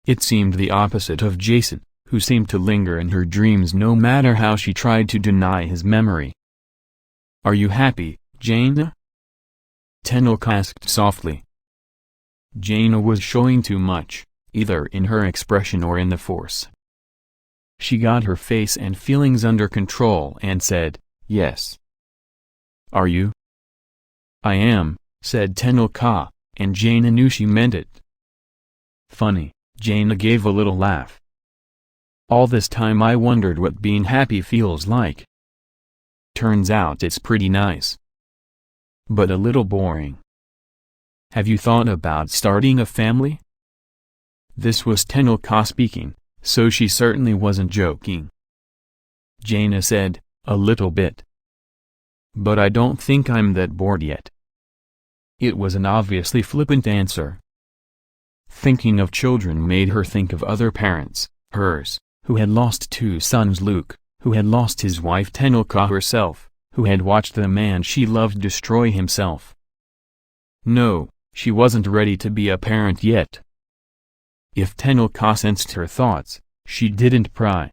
It seemed the opposite of Jason, who seemed to linger in her dreams no matter how she tried to deny his memory. "Are you happy, Jaina?" Tenel Ka asked softly. Jaina was showing too much, either in her expression or in the Force. She got her face and feelings under control and said, "Yes." "Are you?" "I am," said Tenel Ka, and Jaina knew she meant it. Funny, Jaina gave a little laugh. "All this time I wondered what being happy feels like. Turns out it's pretty nice. But a little boring. Have you thought about starting a family?" This was Tenel Ka speaking, so she certainly wasn't joking. Jaina said, "A little bit. But I don't think I'm that bored yet." It was an obviously flippant answer. Thinking of children made her think of other parents, hers, who had lost two sons, Luke, who had lost his wife Tenel Ka herself, who had watched the man she loved destroy himself. No, she wasn't ready to be a parent yet. If Tenel Ka sensed her thoughts, she didn't pry.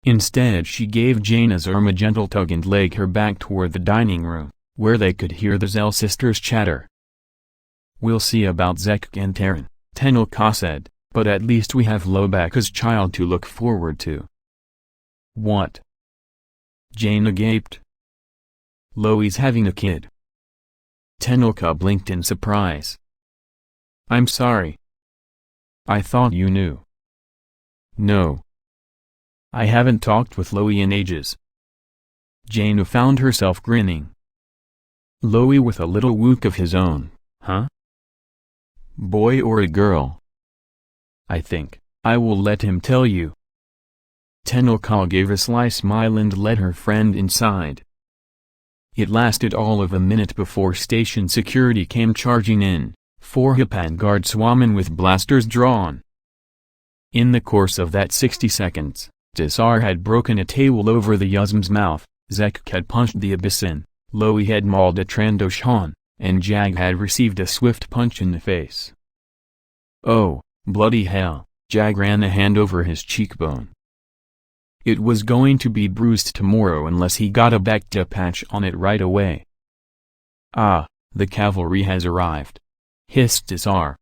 Instead she gave Jaina's arm a gentle tug and led her back toward the dining room, where they could hear the Zell sisters chatter. "We'll see about Jagged and Taran," Tenel Ka said, "but at least we have Lobaka's child to look forward to." "What?" Jaina gaped. "Loi's having a kid." Tenel Ka blinked in surprise. "I'm sorry. I thought you knew." "No. I haven't talked with Loi in ages." Jaina found herself grinning. "Loi with a little wook of his own, huh? Boy or a girl?" "I think, I will let him tell you." Tenel Ka gave a sly smile and led her friend inside. It lasted all of a minute before station security came charging in, 4 Hapan guard swarming with blasters drawn. In the course of that 60 seconds, Tisar had broken a table over the Yuzm's mouth, Jagged had punched the Abyss in, Loi had mauled a Trandoshan, and Jagged had received a swift punch in the face. Oh, bloody hell, Jagged ran a hand over his cheekbone. It was going to be bruised tomorrow unless he got a Bacta patch on it right away. "Ah, the cavalry has arrived," hissed Tisar.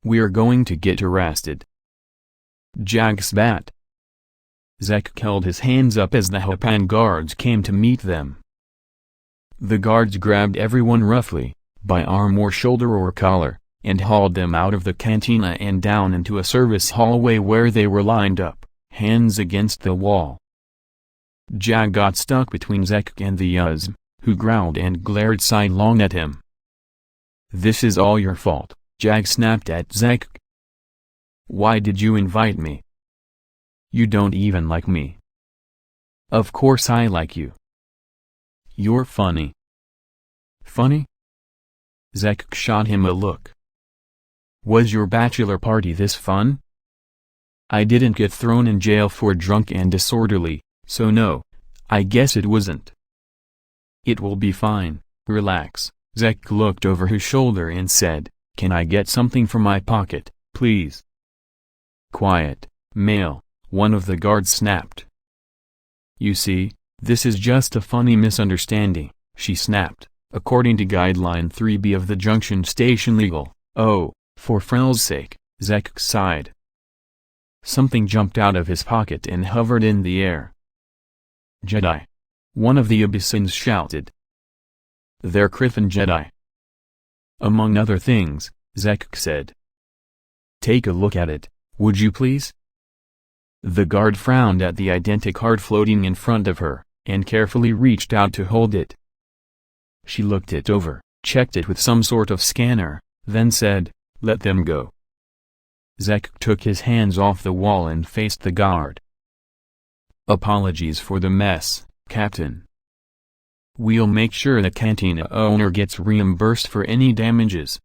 "We're going to get arrested." Jagged spat. Jagged held his hands up as the Hapan guards came to meet them. The guards grabbed everyone roughly, by arm or shoulder or collar, and hauled them out of the cantina and down into a service hallway where they were lined up, hands against the wall. Jagged got stuck between Zekk and the Yuzm, who growled and glared sidelong at him. "This is all your fault," Jagged snapped at Zekk. "Why did you invite me? You don't even like me." "Of course I like you. You're funny." "Funny?" Zekk shot him a look. "Was your bachelor party this fun? I didn't get thrown in jail for drunk and disorderly, so no, I guess it wasn't." "It will be fine, relax." Zekk looked over his shoulder and said, "Can I get something from my pocket, please?" "Quiet, male," one of the guards snapped. "You see, this is just a funny misunderstanding," she snapped, "according to Guideline 3B of the Junction Station Legal." "Oh, for Frell's sake," Zekk sighed. Something jumped out of his pocket and hovered in the air. "Jedi!" one of the Abyssins shouted. "They're Griffin Jedi." "Among other things," Zekk said. "Take a look at it, would you please?" The guard frowned at the identity card floating in front of her, and carefully reached out to hold it. She looked it over, checked it with some sort of scanner, then said, "Let them go." Zekk took his hands off the wall and faced the guard. "Apologies for the mess, Captain. We'll make sure the cantina owner gets reimbursed for any damages."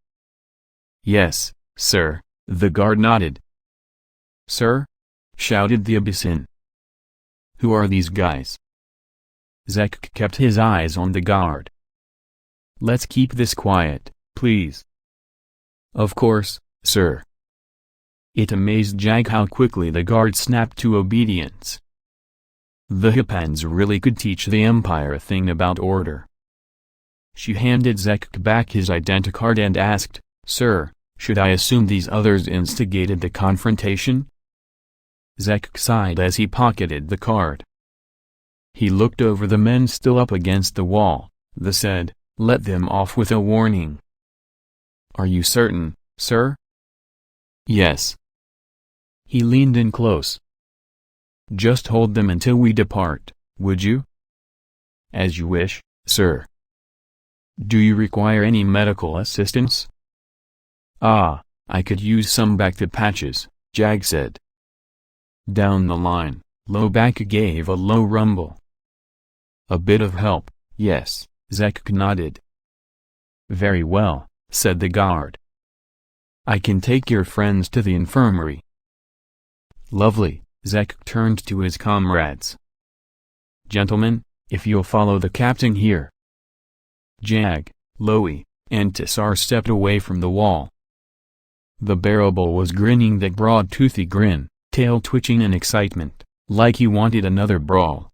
"Yes, sir," the guard nodded. "Sir?" shouted the Abyssin. "Who are these guys?" Zekk kept his eyes on the guard. "Let's keep this quiet, please." "Of course, sir." It amazed Jagged how quickly the guard snapped to obedience. The Hippans really could teach the Empire a thing about order. She handed Zekk back his identity card and asked, "Sir, should I assume these others instigated the confrontation?" Zekk sighed as he pocketed the card. He looked over the men still up against the wall, then said, "Let them off with a warning." "Are you certain, sir?" "Yes." He leaned in close. "Just hold them until we depart, would you?" "As you wish, sir." "Do you require any medical assistance?" "Ah, I could use some back patches," Jagged said. Down the line, Lowback gave a low rumble. "A bit of help, yes," Zekk nodded. "Very well," said the guard. "I can take your friends to the infirmary." "Lovely," Zekk turned to his comrades. "Gentlemen, if you'll follow the captain here." Jagged, Loey, and Tessar stepped away from the wall. The bearable was grinning that broad-toothy grin, tail twitching in excitement, like he wanted another brawl.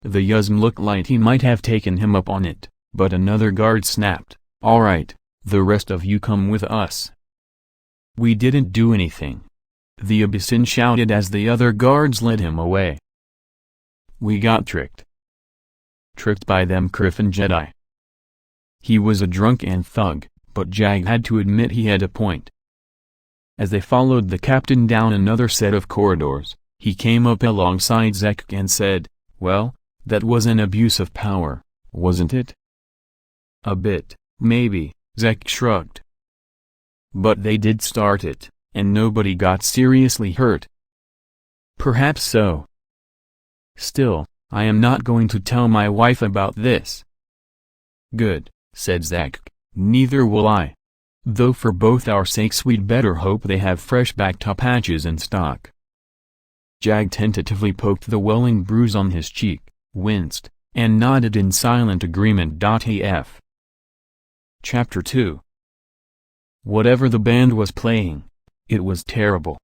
The Yuzm looked like he might have taken him up on it, but another guard snapped, "All right, the rest of you come with us." "We didn't do anything," the Abyssin shouted as the other guards led him away. "We got tricked." Tricked by them Griffin Jedi. He was a drunk and thug, but Jagged had to admit he had a point. As they followed the captain down another set of corridors, he came up alongside Zekk and said, "Well, that was an abuse of power, wasn't it?" "A bit, maybe," Zekk shrugged. "But they did start it, and nobody got seriously hurt." "Perhaps so. Still, I am not going to tell my wife about this." "Good," said Zekk, "neither will I. Though for both our sakes we'd better hope they have fresh back patches in stock." Jagged tentatively poked the welling bruise on his cheek, winced, and nodded in silent agreement. AF. Chapter 2. Whatever the band was playing, it was terrible.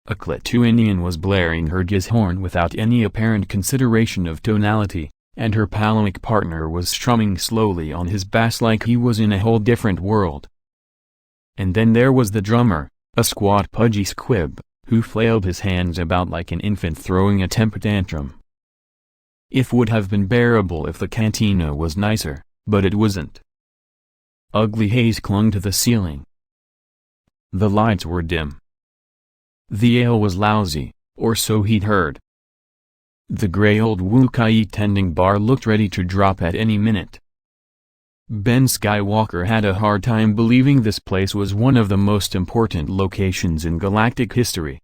A Tatooinian was blaring her gizhorn without any apparent consideration of tonality, and her Palamak partner was strumming slowly on his bass like he was in a whole different world. And then there was the drummer, a squat pudgy squib, who flailed his hands about like an infant throwing a temper tantrum. It would have been bearable if the cantina was nicer, but it wasn't. Ugly haze clung to the ceiling. The lights were dim. The ale was lousy, or so he'd heard. The gray old Wukai tending bar looked ready to drop at any minute. Ben Skywalker had a hard time believing this place was one of the most important locations in galactic history.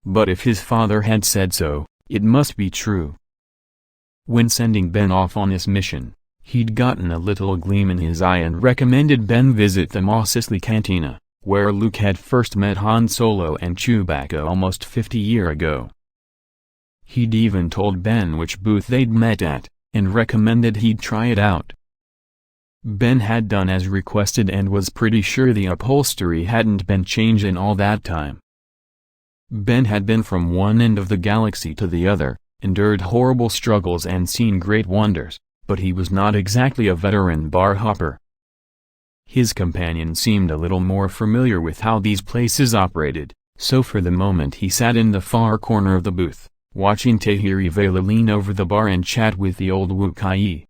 But if his father had said so, it must be true. When sending Ben off on this mission, he'd gotten a little gleam in his eye and recommended Ben visit the Mos Eisley Cantina, where Luke had first met Han Solo and Chewbacca almost 50 years ago. He'd even told Ben which booth they'd met at, and recommended he'd try it out. Ben had done as requested and was pretty sure the upholstery hadn't been changed in all that time. Ben had been from one end of the galaxy to the other, endured horrible struggles and seen great wonders, but he was not exactly a veteran bar hopper. His companion seemed a little more familiar with how these places operated, so for the moment he sat in the far corner of the booth, watching Tahiri Veila lean over the bar and chat with the old Wukai.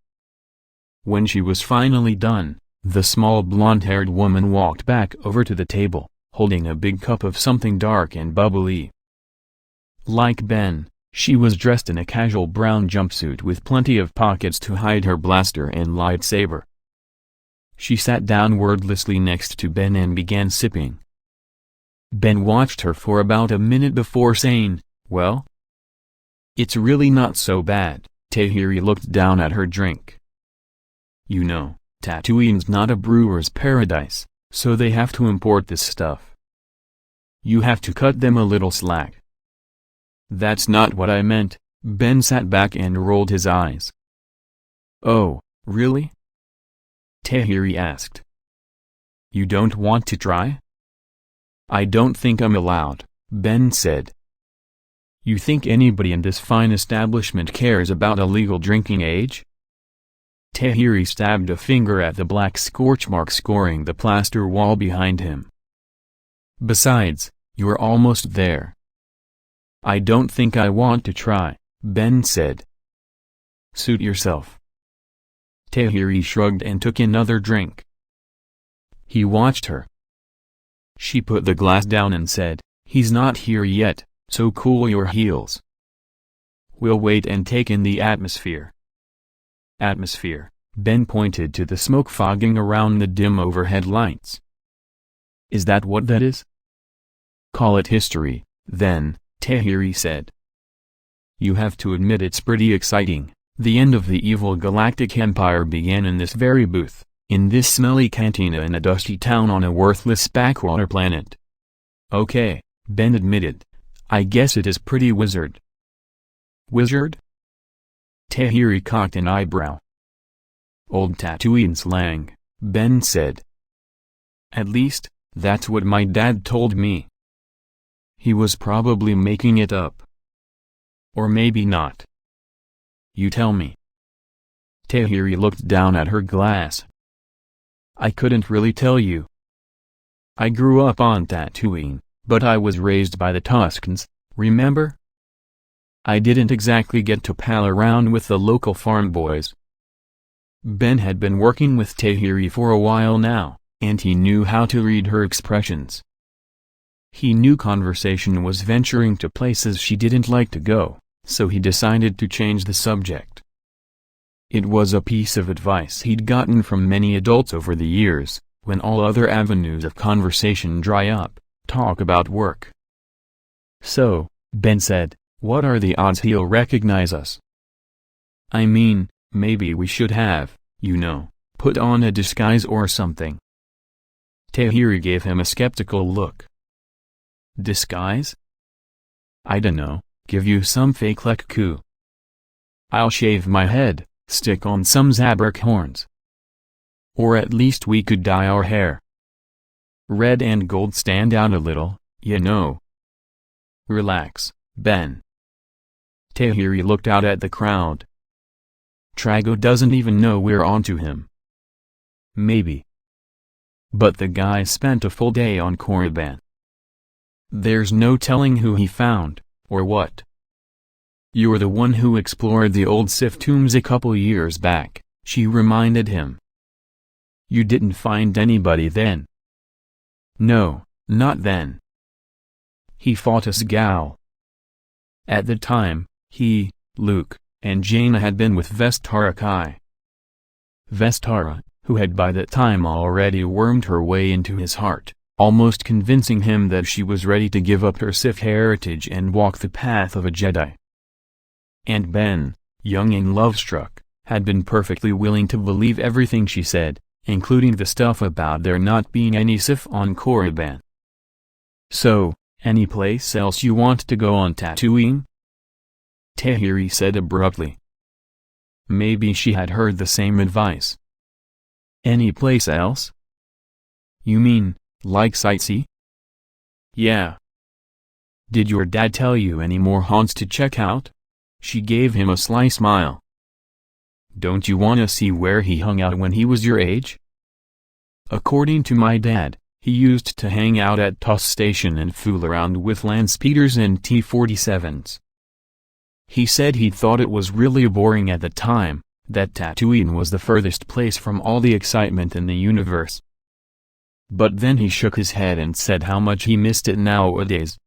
When she was finally done, the small blonde-haired woman walked back over to the table, holding a big cup of something dark and bubbly. Like Ben, she was dressed in a casual brown jumpsuit with plenty of pockets to hide her blaster and lightsaber. She sat down wordlessly next to Ben and began sipping. Ben watched her for about a minute before saying, "Well? It's really not so bad." Tahiri looked down at her drink. "You know, Tatooine's not a brewer's paradise, so they have to import this stuff. You have to cut them a little slack." "That's not what I meant." Ben sat back and rolled his eyes. "Oh, really?" Tahiri asked. "You don't want to try?" "I don't think I'm allowed," Ben said. "You think anybody in this fine establishment cares about a legal drinking age?" Tahiri stabbed a finger at the black scorch mark scoring the plaster wall behind him. "Besides, you're almost there." "I don't think I want to try," Ben said. "Suit yourself." Tahiri shrugged and took another drink. He watched her. She put the glass down and said, "He's not here yet, so cool your heels. We'll wait and take in the atmosphere." "Atmosphere," Ben pointed to the smoke fogging around the dim overhead lights. "Is that what that is?" "Call it history, then," Tahiri said. "You have to admit it's pretty exciting. The end of the evil galactic empire began in this very booth, in this smelly cantina in a dusty town on a worthless backwater planet." "Okay," Ben admitted. "I guess it is pretty wizard." "Wizard?" Tahiri cocked an eyebrow. "Old Tatooine slang," Ben said. "At least, that's what my dad told me." "He was probably making it up. Or maybe not. You tell me." Tahiri looked down at her glass. "I couldn't really tell you. I grew up on Tatooine, but I was raised by the Tuskens, remember? I didn't exactly get to pal around with the local farm boys." Ben had been working with Tahiri for a while now, and he knew how to read her expressions. He knew conversation was venturing to places she didn't like to go, so he decided to change the subject. It was a piece of advice he'd gotten from many adults over the years: when all other avenues of conversation dry up, talk about work. "So," Ben said, "what are the odds he'll recognize us? I mean, maybe we should have, put on a disguise or something." Tahiri gave him a skeptical look. "Disguise? I dunno, give you some fake like coup. I'll shave my head, stick on some Zabrak horns. Or at least we could dye our hair. Red and gold stand out a little, Relax, Ben." Tahiri looked out at the crowd. "Trago doesn't even know we're onto him." "Maybe. But the guy spent a full day on Korriban. There's no telling who he found, or what." "You're the one who explored the old Sith tombs a couple years back," she reminded him. You didn't find anybody then? No, not then. He fought a Scowl. At the time, he, Luke, and Jaina had been with Vestara Kai. Vestara, who had by that time already wormed her way into his heart, almost convincing him that she was ready to give up her Sith heritage and walk the path of a Jedi. And Ben, young and love-struck, had been perfectly willing to believe everything she said, including the stuff about there not being any Sith on Korriban. So, any place else you want to go on Tatooine? Tahiri said abruptly. Maybe she had heard the same advice. Any place else? You mean, like sightsee? Yeah. Did your dad tell you any more haunts to check out? She gave him a sly smile. Don't you want to see where he hung out when he was your age? According to my dad, he used to hang out at Toss Station and fool around with land speeders and T-47s. He said he thought it was really boring at the time, that Tatooine was the furthest place from all the excitement in the universe. But then he shook his head and said how much he missed it nowadays.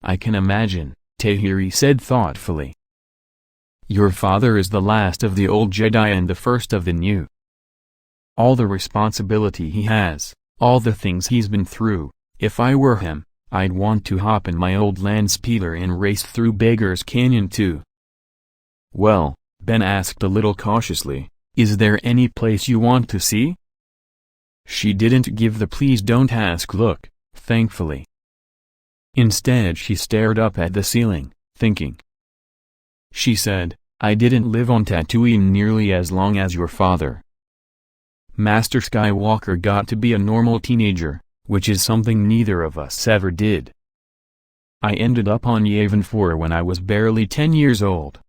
I can imagine, Tahiri said thoughtfully. Your father is the last of the old Jedi and the first of the new. All the responsibility he has, all the things he's been through, if I were him, I'd want to hop in my old land speeder and race through Beggar's Canyon too. Well, Ben asked a little cautiously, is there any place you want to see? She didn't give the please don't ask look, thankfully. Instead she stared up at the ceiling, thinking. She said, I didn't live on Tatooine nearly as long as your father. Master Skywalker got to be a normal teenager, which is something neither of us ever did. I ended up on Yavin 4 when I was barely 10 years old.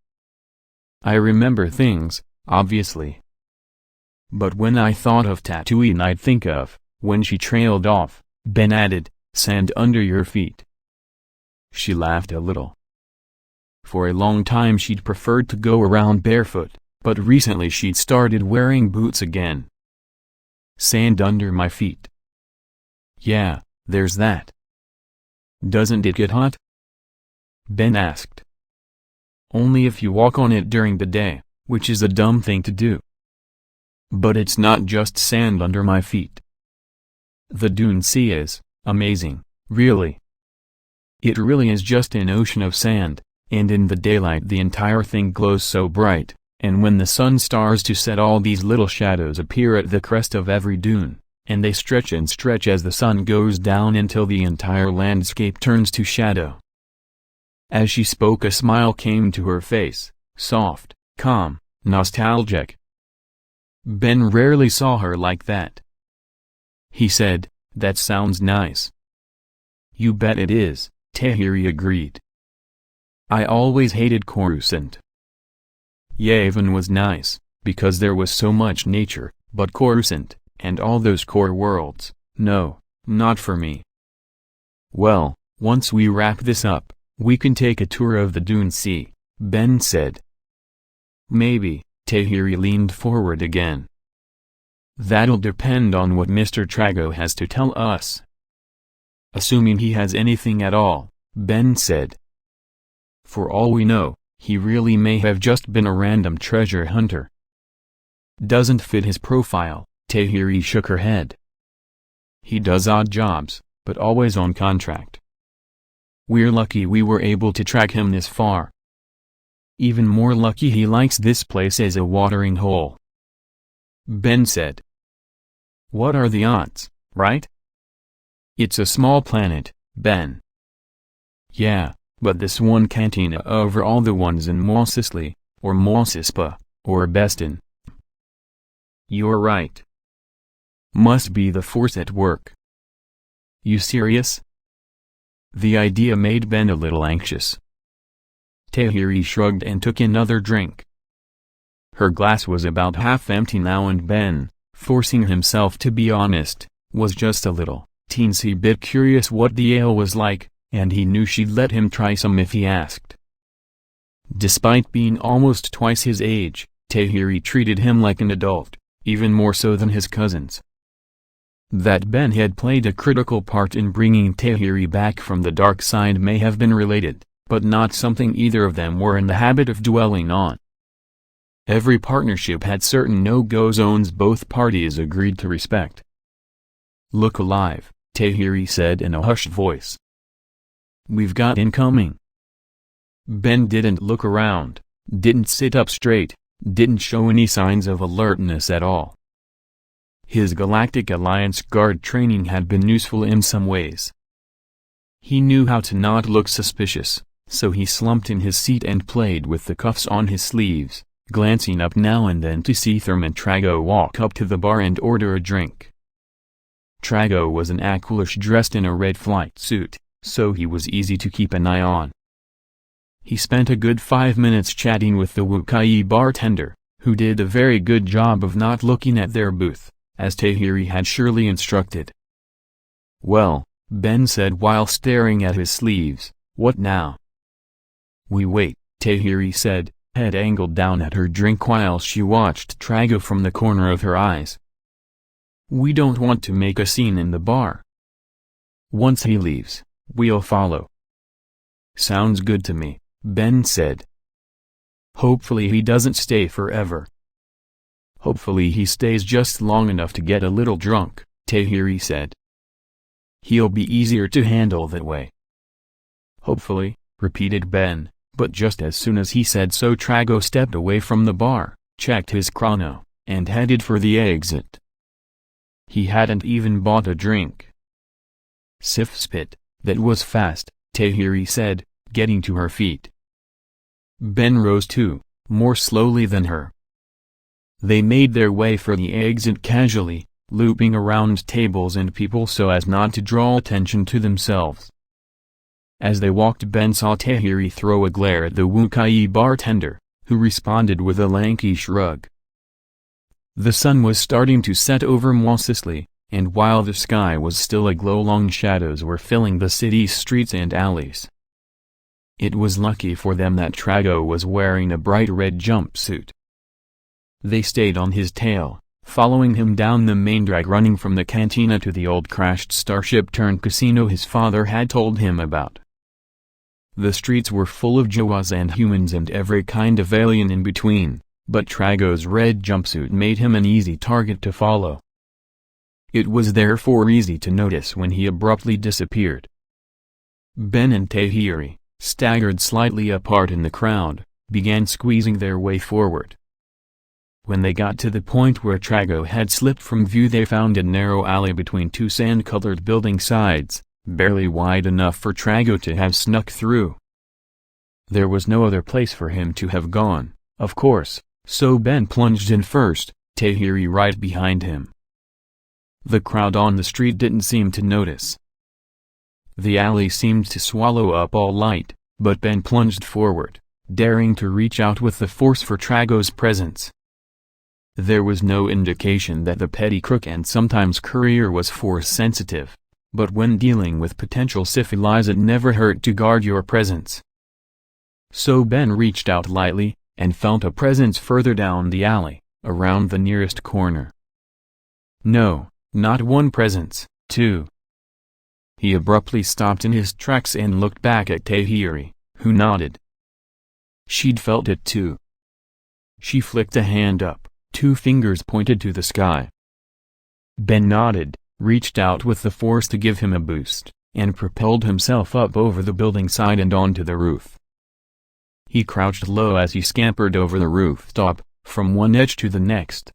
I remember things, obviously. But when I thought of Tatooine I'd think of, when she trailed off, Ben added, sand under your feet. She laughed a little. For a long time she'd preferred to go around barefoot, but recently she'd started wearing boots again. Sand under my feet. Yeah, there's that. Doesn't it get hot? Ben asked. Only if you walk on it during the day, which is a dumb thing to do. But it's not just sand under my feet. The Dune Sea is amazing, really. It really is just an ocean of sand, and in the daylight the entire thing glows so bright, and when the sun starts to set all these little shadows appear at the crest of every dune, and they stretch and stretch as the sun goes down until the entire landscape turns to shadow. As she spoke a smile came to her face, soft, calm, nostalgic. Ben rarely saw her like that. He said, that sounds nice. You bet it is, Tahiri agreed. I always hated Coruscant. Yavin was nice, because there was so much nature, but Coruscant, and all those core worlds, no, not for me. Well, once we wrap this up, we can take a tour of the Dune Sea, Ben said. Maybe, Tahiri leaned forward again. That'll depend on what Mr. Trago has to tell us. Assuming he has anything at all, Ben said. For all we know, he really may have just been a random treasure hunter. Doesn't fit his profile, Tahiri shook her head. He does odd jobs, but always on contract. We're lucky we were able to track him this far. Even more lucky he likes this place as a watering hole. Ben said. What are the odds, right? It's a small planet, Ben. Yeah, but this one cantina over all the ones in Mos Eisley, or Mos Espa, or Beston. You're right. Must be the Force at work. You serious? The idea made Ben a little anxious. Tahiri shrugged and took another drink. Her glass was about half empty now and Ben, forcing himself to be honest, was just a little, teensy bit curious what the ale was like, and he knew she'd let him try some if he asked. Despite being almost twice his age, Tahiri treated him like an adult, even more so than his cousins. That Ben had played a critical part in bringing Tahiri back from the dark side may have been related, but not something either of them were in the habit of dwelling on. Every partnership had certain no-go zones both parties agreed to respect. "Look alive," Tahiri said in a hushed voice. "We've got incoming." Ben didn't look around, didn't sit up straight, didn't show any signs of alertness at all. His Galactic Alliance Guard training had been useful in some ways. He knew how to not look suspicious, so he slumped in his seat and played with the cuffs on his sleeves, glancing up now and then to see Thurman Trago walk up to the bar and order a drink. Trago was an Aqualish dressed in a red flight suit, so he was easy to keep an eye on. He spent a good 5 minutes chatting with the Wookiee bartender, who did a very good job of not looking at their booth, as Tahiri had surely instructed. "Well," Ben said while staring at his sleeves, "what now?" "We wait," Tahiri said, head angled down at her drink while she watched Trago from the corner of her eyes. "We don't want to make a scene in the bar. Once he leaves, we'll follow." "Sounds good to me," Ben said. "Hopefully he doesn't stay forever." "Hopefully he stays just long enough to get a little drunk," Tahiri said. "He'll be easier to handle that way." "Hopefully," repeated Ben, but just as soon as he said so Trago stepped away from the bar, checked his chrono, and headed for the exit. He hadn't even bought a drink. "Sif spit, that was fast," Tahiri said, getting to her feet. Ben rose too, more slowly than her. They made their way for the exit casually, looping around tables and people so as not to draw attention to themselves. As they walked, Ben saw Tahiri throw a glare at the Wookiee bartender, who responded with a lanky shrug. The sun was starting to set over Mos Eisley, and while the sky was still aglow, long shadows were filling the city's streets and alleys. It was lucky for them that Trago was wearing a bright red jumpsuit. They stayed on his tail, following him down the main drag running from the cantina to the old crashed starship-turned-casino his father had told him about. The streets were full of Jawas and humans and every kind of alien in between, but Trago's red jumpsuit made him an easy target to follow. It was therefore easy to notice when he abruptly disappeared. Ben and Tahiri, staggered slightly apart in the crowd, began squeezing their way forward. When they got to the point where Trago had slipped from view, they found a narrow alley between two sand-colored building sides, barely wide enough for Trago to have snuck through. There was no other place for him to have gone, of course, so Ben plunged in first, Tahiri right behind him. The crowd on the street didn't seem to notice. The alley seemed to swallow up all light, but Ben plunged forward, daring to reach out with the force for Trago's presence. There was no indication that the petty crook and sometimes courier was force-sensitive, but when dealing with potential syphilites it never hurt to guard your presence. So Ben reached out lightly, and felt a presence further down the alley, around the nearest corner. No, not one presence, two. He abruptly stopped in his tracks and looked back at Tahiri, who nodded. She'd felt it too. She flicked a hand up, 2 fingers pointed to the sky. Ben nodded, reached out with the force to give him a boost, and propelled himself up over the building side and onto the roof. He crouched low as he scampered over the rooftop, from one edge to the next.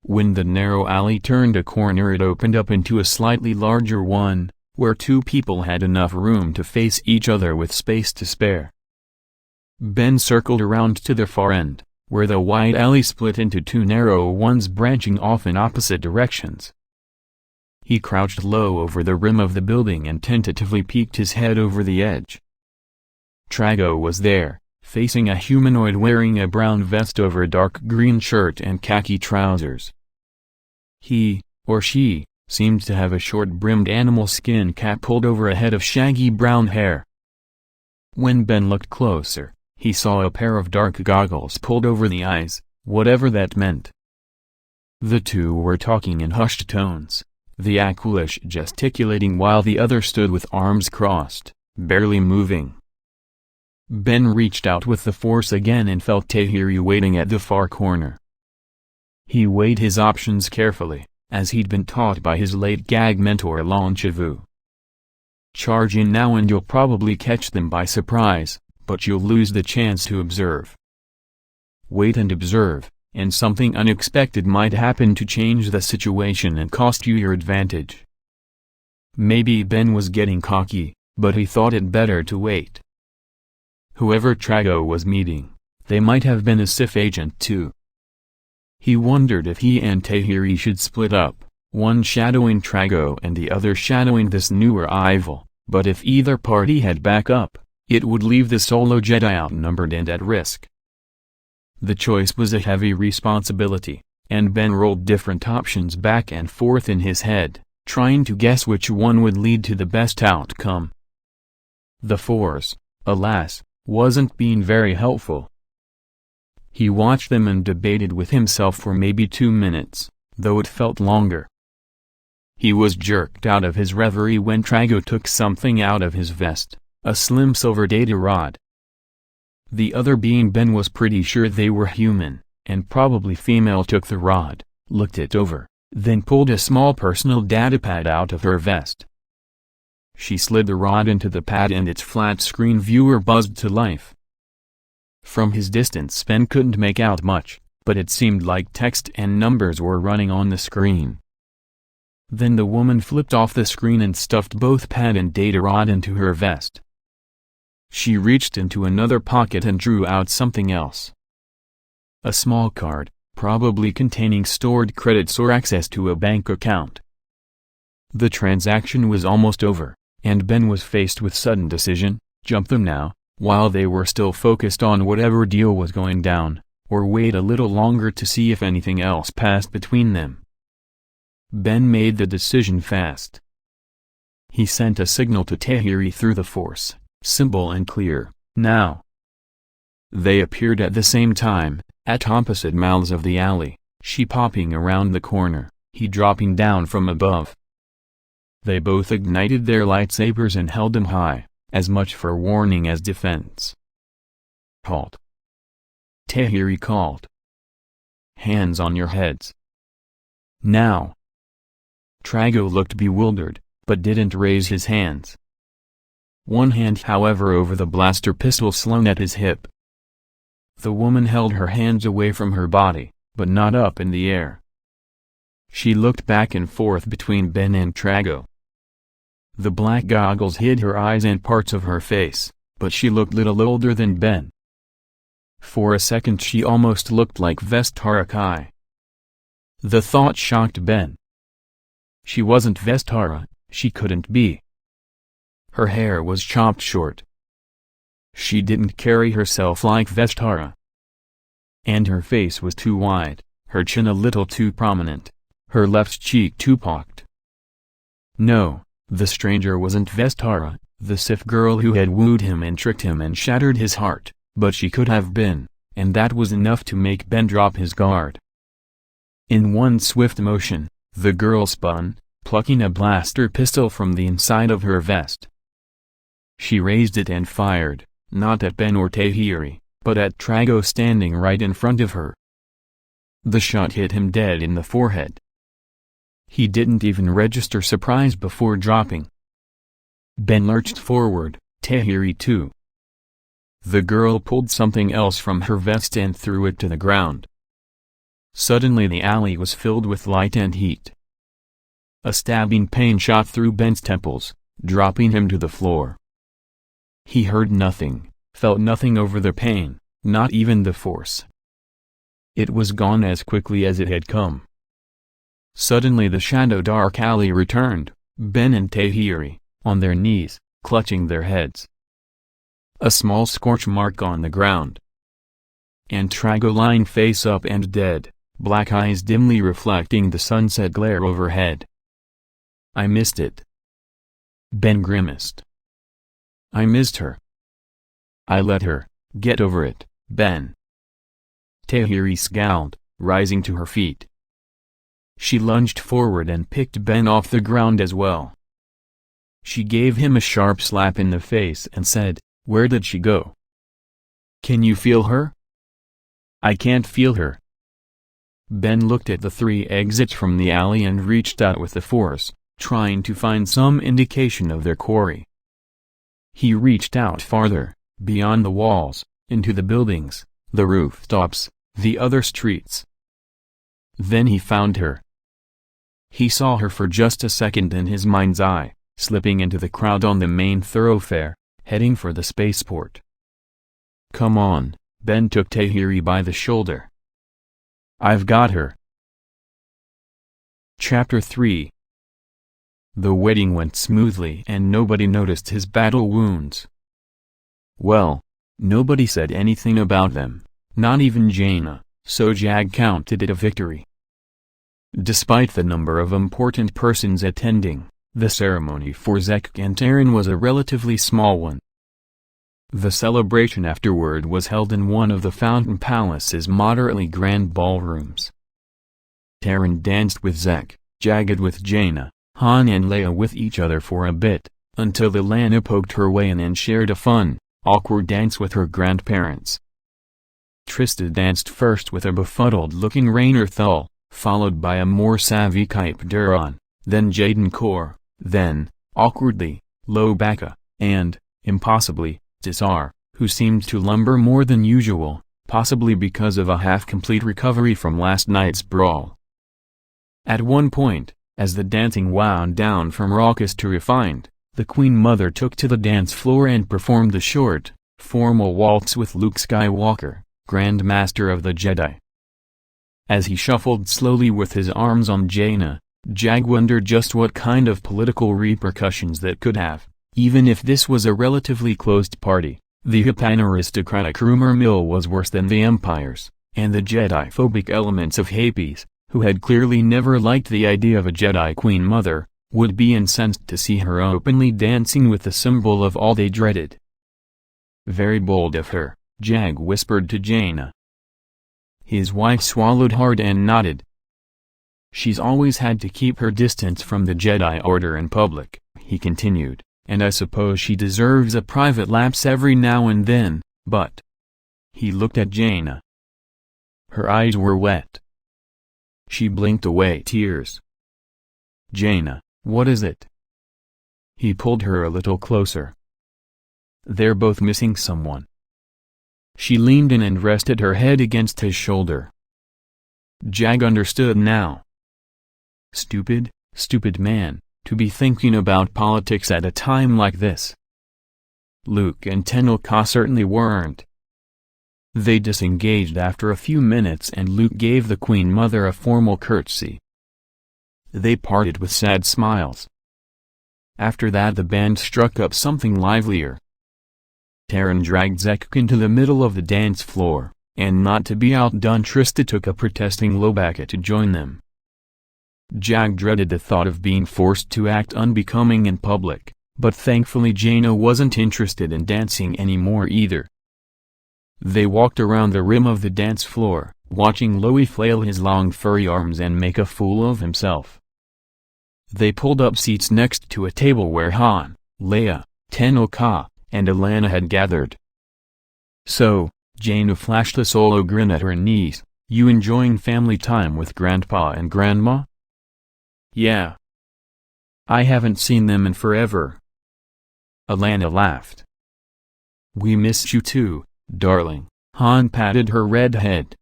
When the narrow alley turned a corner, it opened up into a slightly larger one, where 2 people had enough room to face each other with space to spare. Ben circled around to the far end, where the wide alley split into 2 narrow ones branching off in opposite directions. He crouched low over the rim of the building and tentatively peeked his head over the edge. Trago was there, facing a humanoid wearing a brown vest over a dark green shirt and khaki trousers. He, or she, seemed to have a short-brimmed animal skin cap pulled over a head of shaggy brown hair. When Ben looked closer, he saw a pair of dark goggles pulled over the eyes, whatever that meant. The two were talking in hushed tones, the Aqualish gesticulating while the other stood with arms crossed, barely moving. Ben reached out with the Force again and felt Tahiri waiting at the far corner. He weighed his options carefully, as he'd been taught by his late gag mentor Lon Chivu. Charge in now and you'll probably catch them by surprise, but you'll lose the chance to observe. Wait and observe, and something unexpected might happen to change the situation and cost you your advantage. Maybe Ben was getting cocky, but he thought it better to wait. Whoever Trago was meeting, they might have been a Sith agent too. He wondered if he and Tahiri should split up, one shadowing Trago and the other shadowing this newer rival, but if either party had backup, it would leave the solo Jedi outnumbered and at risk. The choice was a heavy responsibility, and Ben rolled different options back and forth in his head, trying to guess which one would lead to the best outcome. The Force, alas, wasn't being very helpful. He watched them and debated with himself for maybe 2 minutes, though it felt longer. He was jerked out of his reverie when Trago took something out of his vest, a slim silver data rod. The other being Ben was pretty sure they were human, and probably female. Took the rod, looked it over, then pulled a small personal datapad out of her vest. She slid the rod into the pad and its flat screen viewer buzzed to life. From his distance Ben couldn't make out much, but it seemed like text and numbers were running on the screen. Then the woman flipped off the screen and stuffed both pad and data rod into her vest. She reached into another pocket and drew out something else. A small card, probably containing stored credits or access to a bank account. The transaction was almost over, and Ben was faced with sudden decision: jump them now, while they were still focused on whatever deal was going down, or wait a little longer to see if anything else passed between them. Ben made the decision fast. He sent a signal to Tahiri through the Force, simple and clear: now. They appeared at the same time, at opposite mouths of the alley, she popping around the corner, he dropping down from above. They both ignited their lightsabers and held them high, as much for warning as defense. Halt! Tahiri called. Hands on your heads. Now! Trago looked bewildered, but didn't raise his hands. One hand however over the blaster pistol slung at his hip. The woman held her hands away from her body, but not up in the air. She looked back and forth between Ben and Trago. The black goggles hid her eyes and parts of her face, but she looked little older than Ben. For a second she almost looked like Vestara Kai. The thought shocked Ben. She wasn't Vestara, she couldn't be. Her hair was chopped short. She didn't carry herself like Vestara. And her face was too wide, her chin a little too prominent, her left cheek too pocked. No, the stranger wasn't Vestara, the Sith girl who had wooed him and tricked him and shattered his heart, but she could have been, and that was enough to make Ben drop his guard. In one swift motion, the girl spun, plucking a blaster pistol from the inside of her vest. She raised it and fired, not at Ben or Tahiri, but at Trago standing right in front of her. The shot hit him dead in the forehead. He didn't even register surprise before dropping. Ben lurched forward, Tahiri too. The girl pulled something else from her vest and threw it to the ground. Suddenly the alley was filled with light and heat. A stabbing pain shot through Ben's temples, dropping him to the floor. He heard nothing, felt nothing over the pain, not even the Force. It was gone as quickly as it had come. Suddenly the shadow dark alley returned, Ben and Tahiri, on their knees, clutching their heads. A small scorch mark on the ground. And Trago lying face up and dead, black eyes dimly reflecting the sunset glare overhead. I missed it. Ben grimaced. I missed her. I let her, get over it, Ben. Tahiri scowled, rising to her feet. She lunged forward and picked Ben off the ground as well. She gave him a sharp slap in the face and said, "Where did she go? Can you feel her?" "I can't feel her." Ben looked at the 3 exits from the alley and reached out with the force, trying to find some indication of their quarry. He reached out farther, beyond the walls, into the buildings, the rooftops, the other streets. Then he found her. He saw her for just a second in his mind's eye, slipping into the crowd on the main thoroughfare, heading for the spaceport. "Come on," Ben took Tahiri by the shoulder. "I've got her." Chapter 3. The wedding went smoothly and nobody noticed his battle wounds. Well, nobody said anything about them, not even Jaina, so Jagged counted it a victory. Despite the number of important persons attending, the ceremony for Zek and Taran was a relatively small one. The celebration afterward was held in one of the Fountain Palace's moderately grand ballrooms. Taran danced with Zek, Jagged with Jaina, Han and Leia with each other for a bit, until Alana poked her way in and shared a fun, awkward dance with her grandparents. Trista danced first with a befuddled-looking Raynor Thull, followed by a more savvy Kype Duran, then Jaden Kor, then, awkwardly, Lobaka, and, impossibly, Tisar, who seemed to lumber more than usual, possibly because of a half-complete recovery from last night's brawl. At one point, as the dancing wound down from raucous to refined, the Queen Mother took to the dance floor and performed the short, formal waltz with Luke Skywalker, Grand Master of the Jedi. As he shuffled slowly with his arms on Jaina, Jag wondered just what kind of political repercussions that could have, even if this was a relatively closed party. The Hippan aristocratic rumor mill was worse than the Empire's, and the Jedi-phobic elements of Hapes, who had clearly never liked the idea of a Jedi Queen Mother, would be incensed to see her openly dancing with the symbol of all they dreaded. "Very bold of her," Jag whispered to Jaina. His wife swallowed hard and nodded. "She's always had to keep her distance from the Jedi Order in public," he continued, "and I suppose she deserves a private lapse every now and then, but—" He looked at Jaina. Her eyes were wet. She blinked away tears. "Jaina, what is it?" He pulled her a little closer. "They're both missing someone." She leaned in and rested her head against his shoulder. Jag understood now. Stupid, stupid man, to be thinking about politics at a time like this. Luke and Tenel Ka certainly weren't. They disengaged after a few minutes and Luke gave the Queen Mother a formal curtsy. They parted with sad smiles. After that the band struck up something livelier. Taran dragged Zek into the middle of the dance floor, and not to be outdone Trista took a protesting Lobaka to join them. Jag dreaded the thought of being forced to act unbecoming in public, but thankfully Jaina wasn't interested in dancing anymore either. They walked around the rim of the dance floor, watching Loie flail his long furry arms and make a fool of himself. They pulled up seats next to a table where Han, Leia, Tenel Ka, and Alana had gathered. "So," Jaina flashed a solo grin at her niece, "you enjoying family time with Grandpa and Grandma?" "Yeah. I haven't seen them in forever." Alana laughed. "We missed you too, darling," Han patted her red head.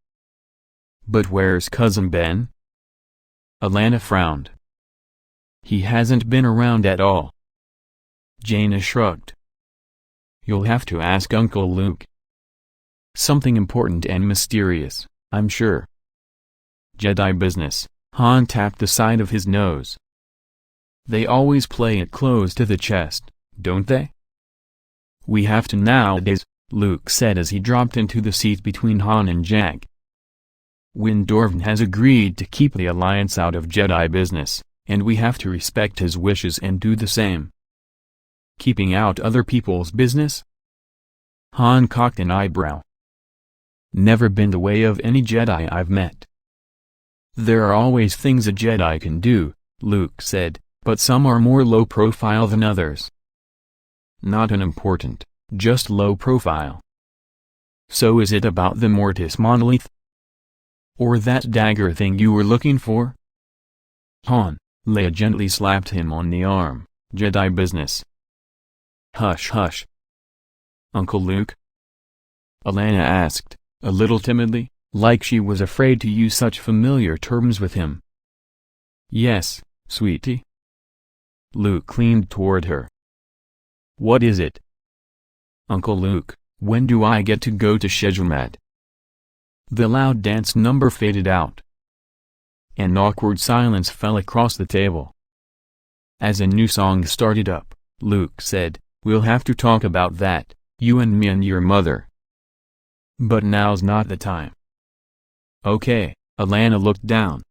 "But where's Cousin Ben?" Alana frowned. "He hasn't been around at all." Jaina shrugged. "You'll have to ask Uncle Luke. Something important and mysterious, I'm sure." "Jedi business," Han tapped the side of his nose. "They always play it close to the chest, don't they?" "We have to nowadays," Luke said as he dropped into the seat between Han and Jag. "Win Dorvan has agreed to keep the Alliance out of Jedi business, and we have to respect his wishes and do the same." "Keeping out other people's business?" Han cocked an eyebrow. "Never been the way of any Jedi I've met." There are always things a Jedi can do, Luke said, but some are more low profile than others. Not unimportant, just low profile. So is it about the Mortis monolith? Or that dagger thing you were looking for? Han, Leia gently slapped him on the arm. Jedi business. Hush hush. Uncle Luke? Alana asked, a little timidly, like she was afraid to use such familiar terms with him. Yes, sweetie. Luke leaned toward her. What is it? Uncle Luke, when do I get to go to Schedulemat? The loud dance number faded out. An awkward silence fell across the table. As a new song started up, Luke said, we'll have to talk about that, you and me and your mother. But now's not the time. Okay, Alana looked down.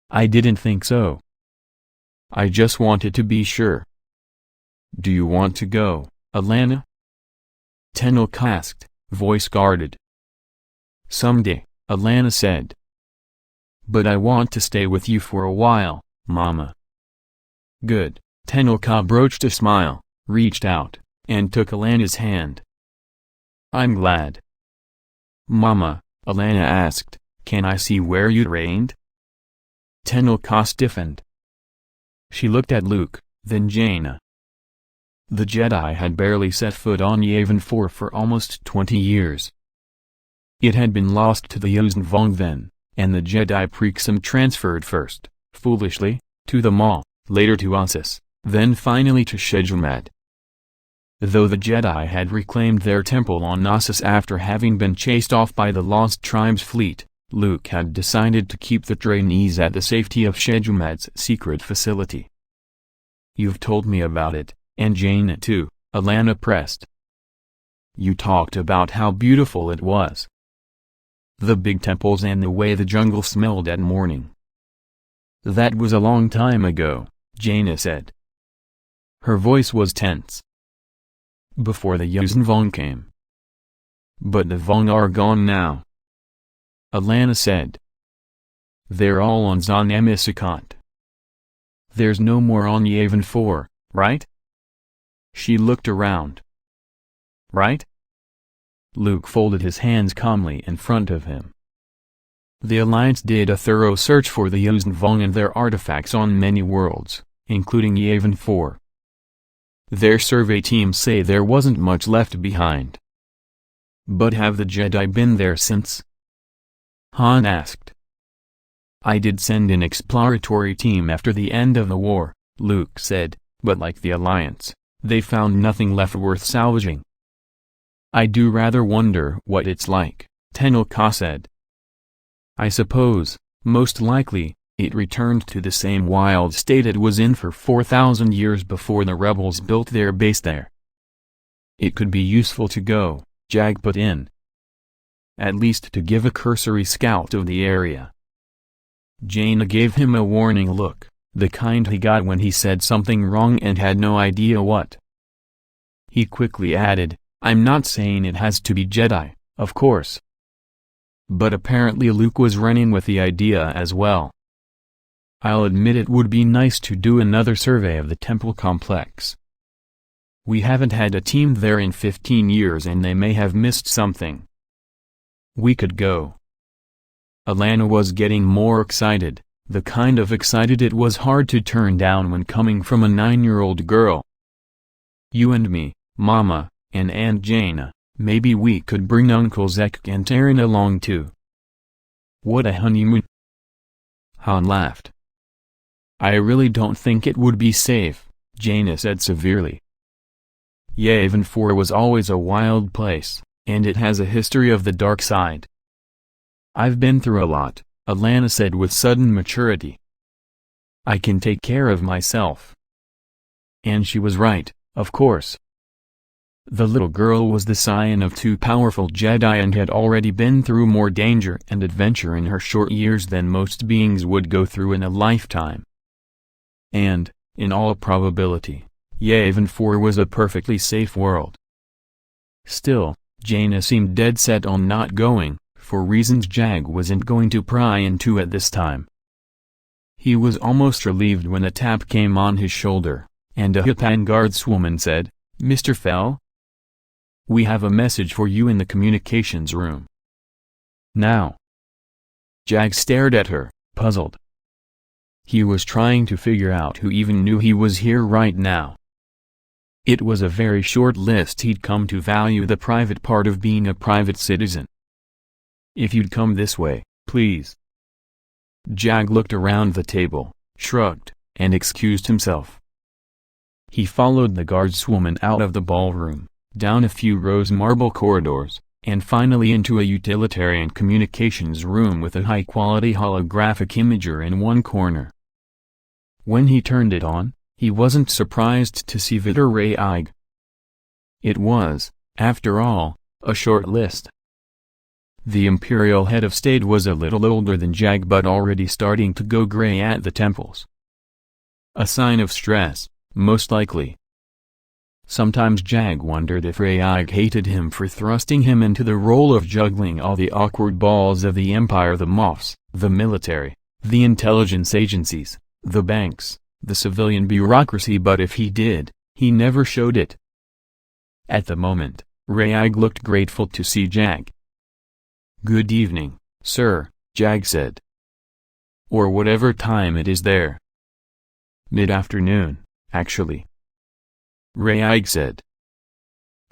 I didn't think so. I just wanted to be sure. Do you want to go, Alana? Tenok asked, voice guarded. Someday, Alana said. But I want to stay with you for a while, Mama. Good. Tenok broached a smile, reached out, and took Alana's hand. I'm glad. Mama, Alana asked, can I see where you trained? Tenok stiffened. She looked at Luke, then Jaina. The Jedi had barely set foot on Yavin 4 for almost 20 years. It had been lost to the Yuuzhan Vong then, and the Jedi Prexim transferred first, foolishly, to the Maul, later to Ossus, then finally to Schedulemat. Though the Jedi had reclaimed their temple on Ossus after having been chased off by the Lost Tribes fleet, Luke had decided to keep the trainees at the safety of Schedulemat's secret facility. You've told me about it, and Jaina too, Alana pressed. You talked about how beautiful it was. The big temples and the way the jungle smelled at morning. That was a long time ago, Jaina said. Her voice was tense. Before the Yuuzhan Vong came. But the Vong are gone now. Alana said. They're all on Zon Emisikot. There's no more on Yavin 4, right? She looked around. Right? Luke folded his hands calmly in front of him. The Alliance did a thorough search for the Yuuzhan Vong and their artifacts on many worlds, including Yavin 4. Their survey teams say there wasn't much left behind. But have the Jedi been there since? Han asked. I did send an exploratory team after the end of the war, Luke said, but like the Alliance, they found nothing left worth salvaging. I do rather wonder what it's like, Tenok said. I suppose, most likely, it returned to the same wild state it was in for 4,000 years before the rebels built their base there. It could be useful to go, Jagged put in. At least to give a cursory scout of the area. Jaina gave him a warning look, the kind he got when he said something wrong and had no idea what. He quickly added, I'm not saying it has to be Jedi, of course. But apparently Luke was running with the idea as well. I'll admit it would be nice to do another survey of the temple complex. We haven't had a team there in 15 years and they may have missed something. We could go. Alana was getting more excited, the kind of excited it was hard to turn down when coming from a 9-year-old girl. You and me, Mama, and Aunt Jaina, maybe we could bring Uncle Zek and Taryn along too. What a honeymoon. Han laughed. I really don't think it would be safe, Jaina said severely. Yavin 4 was always a wild place, and it has a history of the dark side. I've been through a lot, Alana said with sudden maturity. I can take care of myself. And she was right, of course. The little girl was the scion of 2 powerful Jedi and had already been through more danger and adventure in her short years than most beings would go through in a lifetime. And, in all probability, Yavin 4 was a perfectly safe world. Still, Jaina seemed dead set on not going, for reasons Jag wasn't going to pry into at this time. He was almost relieved when a tap came on his shoulder, and a Hipan guardswoman said, "Mr. Fell? We have a message for you in the communications room." Now. Jag stared at her, puzzled. He was trying to figure out who even knew he was here right now. It was a very short list he'd come to value the private part of being a private citizen. "If you'd come this way, please." Jag looked around the table, shrugged, and excused himself. He followed the guardswoman out of the ballroom, down a few rows marble corridors, and finally into a utilitarian communications room with a high-quality holographic imager in one corner. When he turned it on, he wasn't surprised to see Vitor Raig. It was, after all, a short list. The Imperial head of state was a little older than Jag but already starting to go gray at the temples. A sign of stress, most likely. Sometimes Jag wondered if Raig hated him for thrusting him into the role of juggling all the awkward balls of the Empire, the MOFs, the military, the intelligence agencies, the banks, the civilian bureaucracy, but if he did, he never showed it. At the moment, Raig looked grateful to see Jag. "Good evening, sir," Jag said. "Or whatever time it is there." "Mid-afternoon, actually," Raig said.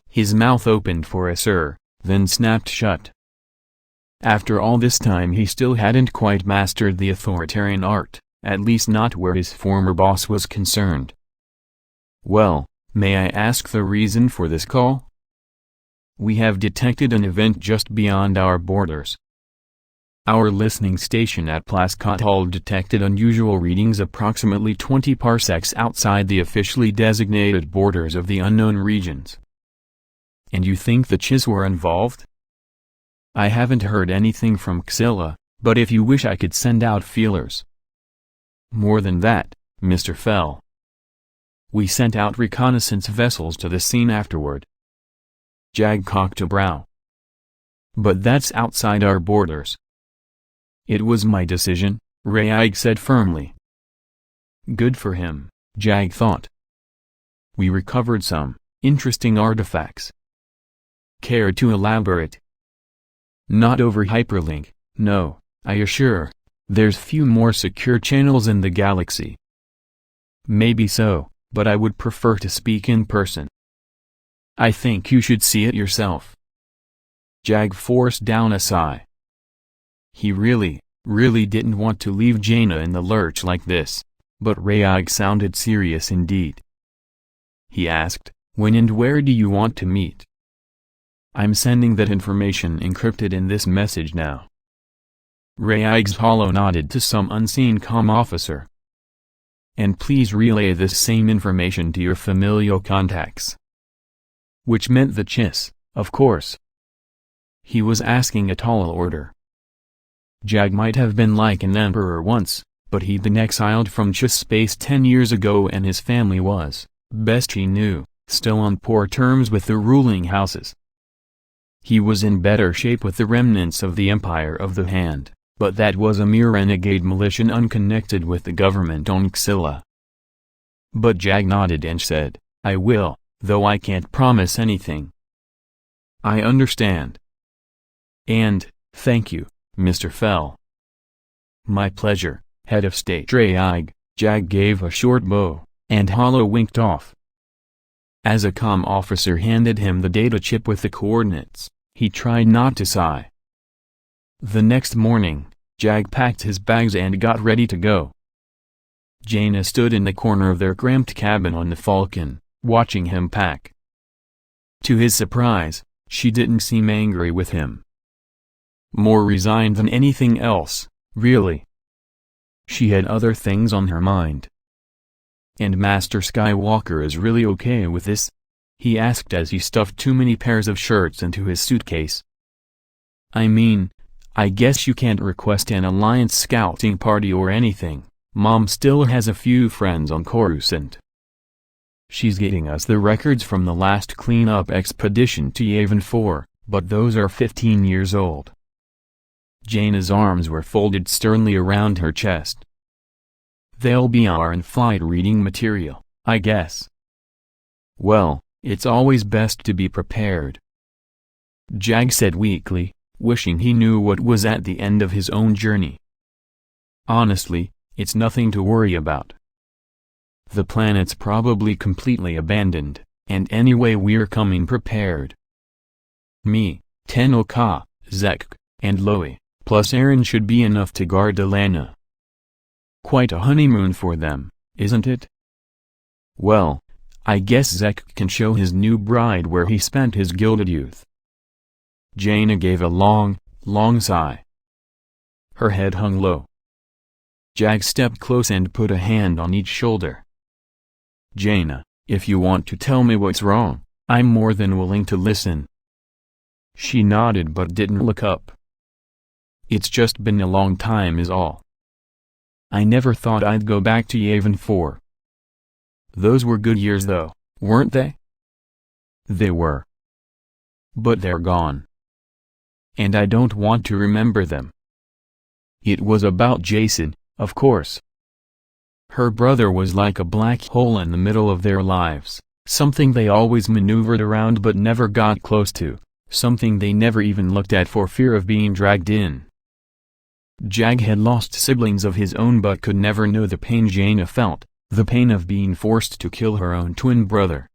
His mouth opened for a sir, then snapped shut. After all this time he still hadn't quite mastered the authoritarian art, at least not where his former boss was concerned. "Well, may I ask the reason for this call?" "We have detected an event just beyond our borders. Our listening station at Plascot Hall detected unusual readings approximately 20 parsecs outside the officially designated borders of the unknown regions." "And you think the Chiss were involved?" "I haven't heard anything from Xilla, but if you wish I could send out feelers." "More than that, Mr. Fell. We sent out reconnaissance vessels to the scene afterward." Jag cocked a brow. "But that's outside our borders." "It was my decision," Raig said firmly. Good for him, Jag thought. "We recovered some interesting artifacts." "Care to elaborate?" "Not over hyperlink, no, I assure. There's few more secure channels in the galaxy." "Maybe so, but I would prefer to speak in person." "I think you should see it yourself." Jag forced down a sigh. He really didn't want to leave Jaina in the lurch like this, but Raig sounded serious indeed. He asked, "When and where do you want to meet?" "I'm sending that information encrypted in this message now." Raig's hollow nodded to some unseen comm officer. "And please relay this same information to your familial contacts." Which meant the Chiss, of course. He was asking a tall order. Jag might have been like an emperor once, but he'd been exiled from Chiss space 10 years ago and his family was, best he knew, still on poor terms with the ruling houses. He was in better shape with the remnants of the Empire of the Hand, but that was a mere renegade militia unconnected with the government on Xilla. But Jag nodded and said, "I will, though I can't promise anything." "I understand. And, thank you, Mr. Fell." "My pleasure, Head of State Raig." Jag gave a short bow, and Hollow winked off. As a comm officer handed him the data chip with the coordinates, he tried not to sigh. The next morning, Jag packed his bags and got ready to go. Jaina stood in the corner of their cramped cabin on the Falcon, watching him pack. To his surprise, she didn't seem angry with him. More resigned than anything else, really. She had other things on her mind. "And Master Skywalker is really okay with this?" he asked as he stuffed too many pairs of shirts into his suitcase. "I mean, I guess you can't request an Alliance scouting party or anything. Mom still has a few friends on Coruscant. She's getting us the records from the last cleanup expedition to Yavin 4, but those are 15 years old." Jaina's arms were folded sternly around her chest. "They'll be our in-flight reading material, I guess." "Well, it's always best to be prepared," Jag said weakly, wishing he knew what was at the end of his own journey. "Honestly, it's nothing to worry about. The planet's probably completely abandoned, and anyway we're coming prepared. Me, Tenel Ka, Zek, and Loe, plus Aaron should be enough to guard Alana. Quite a honeymoon for them, isn't it? Well, I guess Zek can show his new bride where he spent his gilded youth." Jaina gave a long, long sigh. Her head hung low. Jag stepped close and put a hand on each shoulder. "Jaina, if you want to tell me what's wrong, I'm more than willing to listen." She nodded but didn't look up. "It's just been a long time is all. I never thought I'd go back to Yavin 4. Those were good years though, weren't they?" "They were. But they're gone. And I don't want to remember them." It was about Jason, of course. Her brother was like a black hole in the middle of their lives, something they always maneuvered around but never got close to, something they never even looked at for fear of being dragged in. Jag had lost siblings of his own but could never know the pain Jaina felt, the pain of being forced to kill her own twin brother.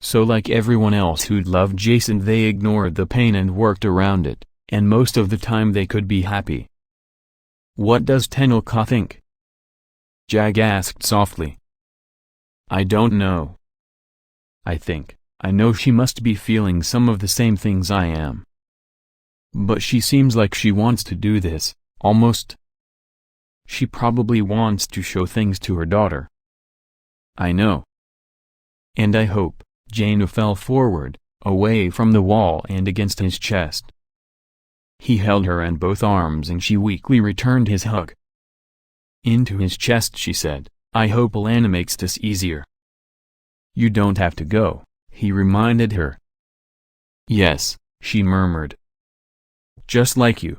So like everyone else who'd loved Jason, they ignored the pain and worked around it, and most of the time they could be happy. "What does Tenel Ka think?" Jag asked softly. "I don't know. I know she must be feeling some of the same things I am. But she seems like she wants to do this, almost. She probably wants to show things to her daughter." "I know. And I hope." Jaina fell forward, away from the wall and against his chest. He held her in both arms and she weakly returned his hug. Into his chest she said, "I hope Alana makes this easier." "You don't have to go," he reminded her. "Yes," she murmured. "Just like you."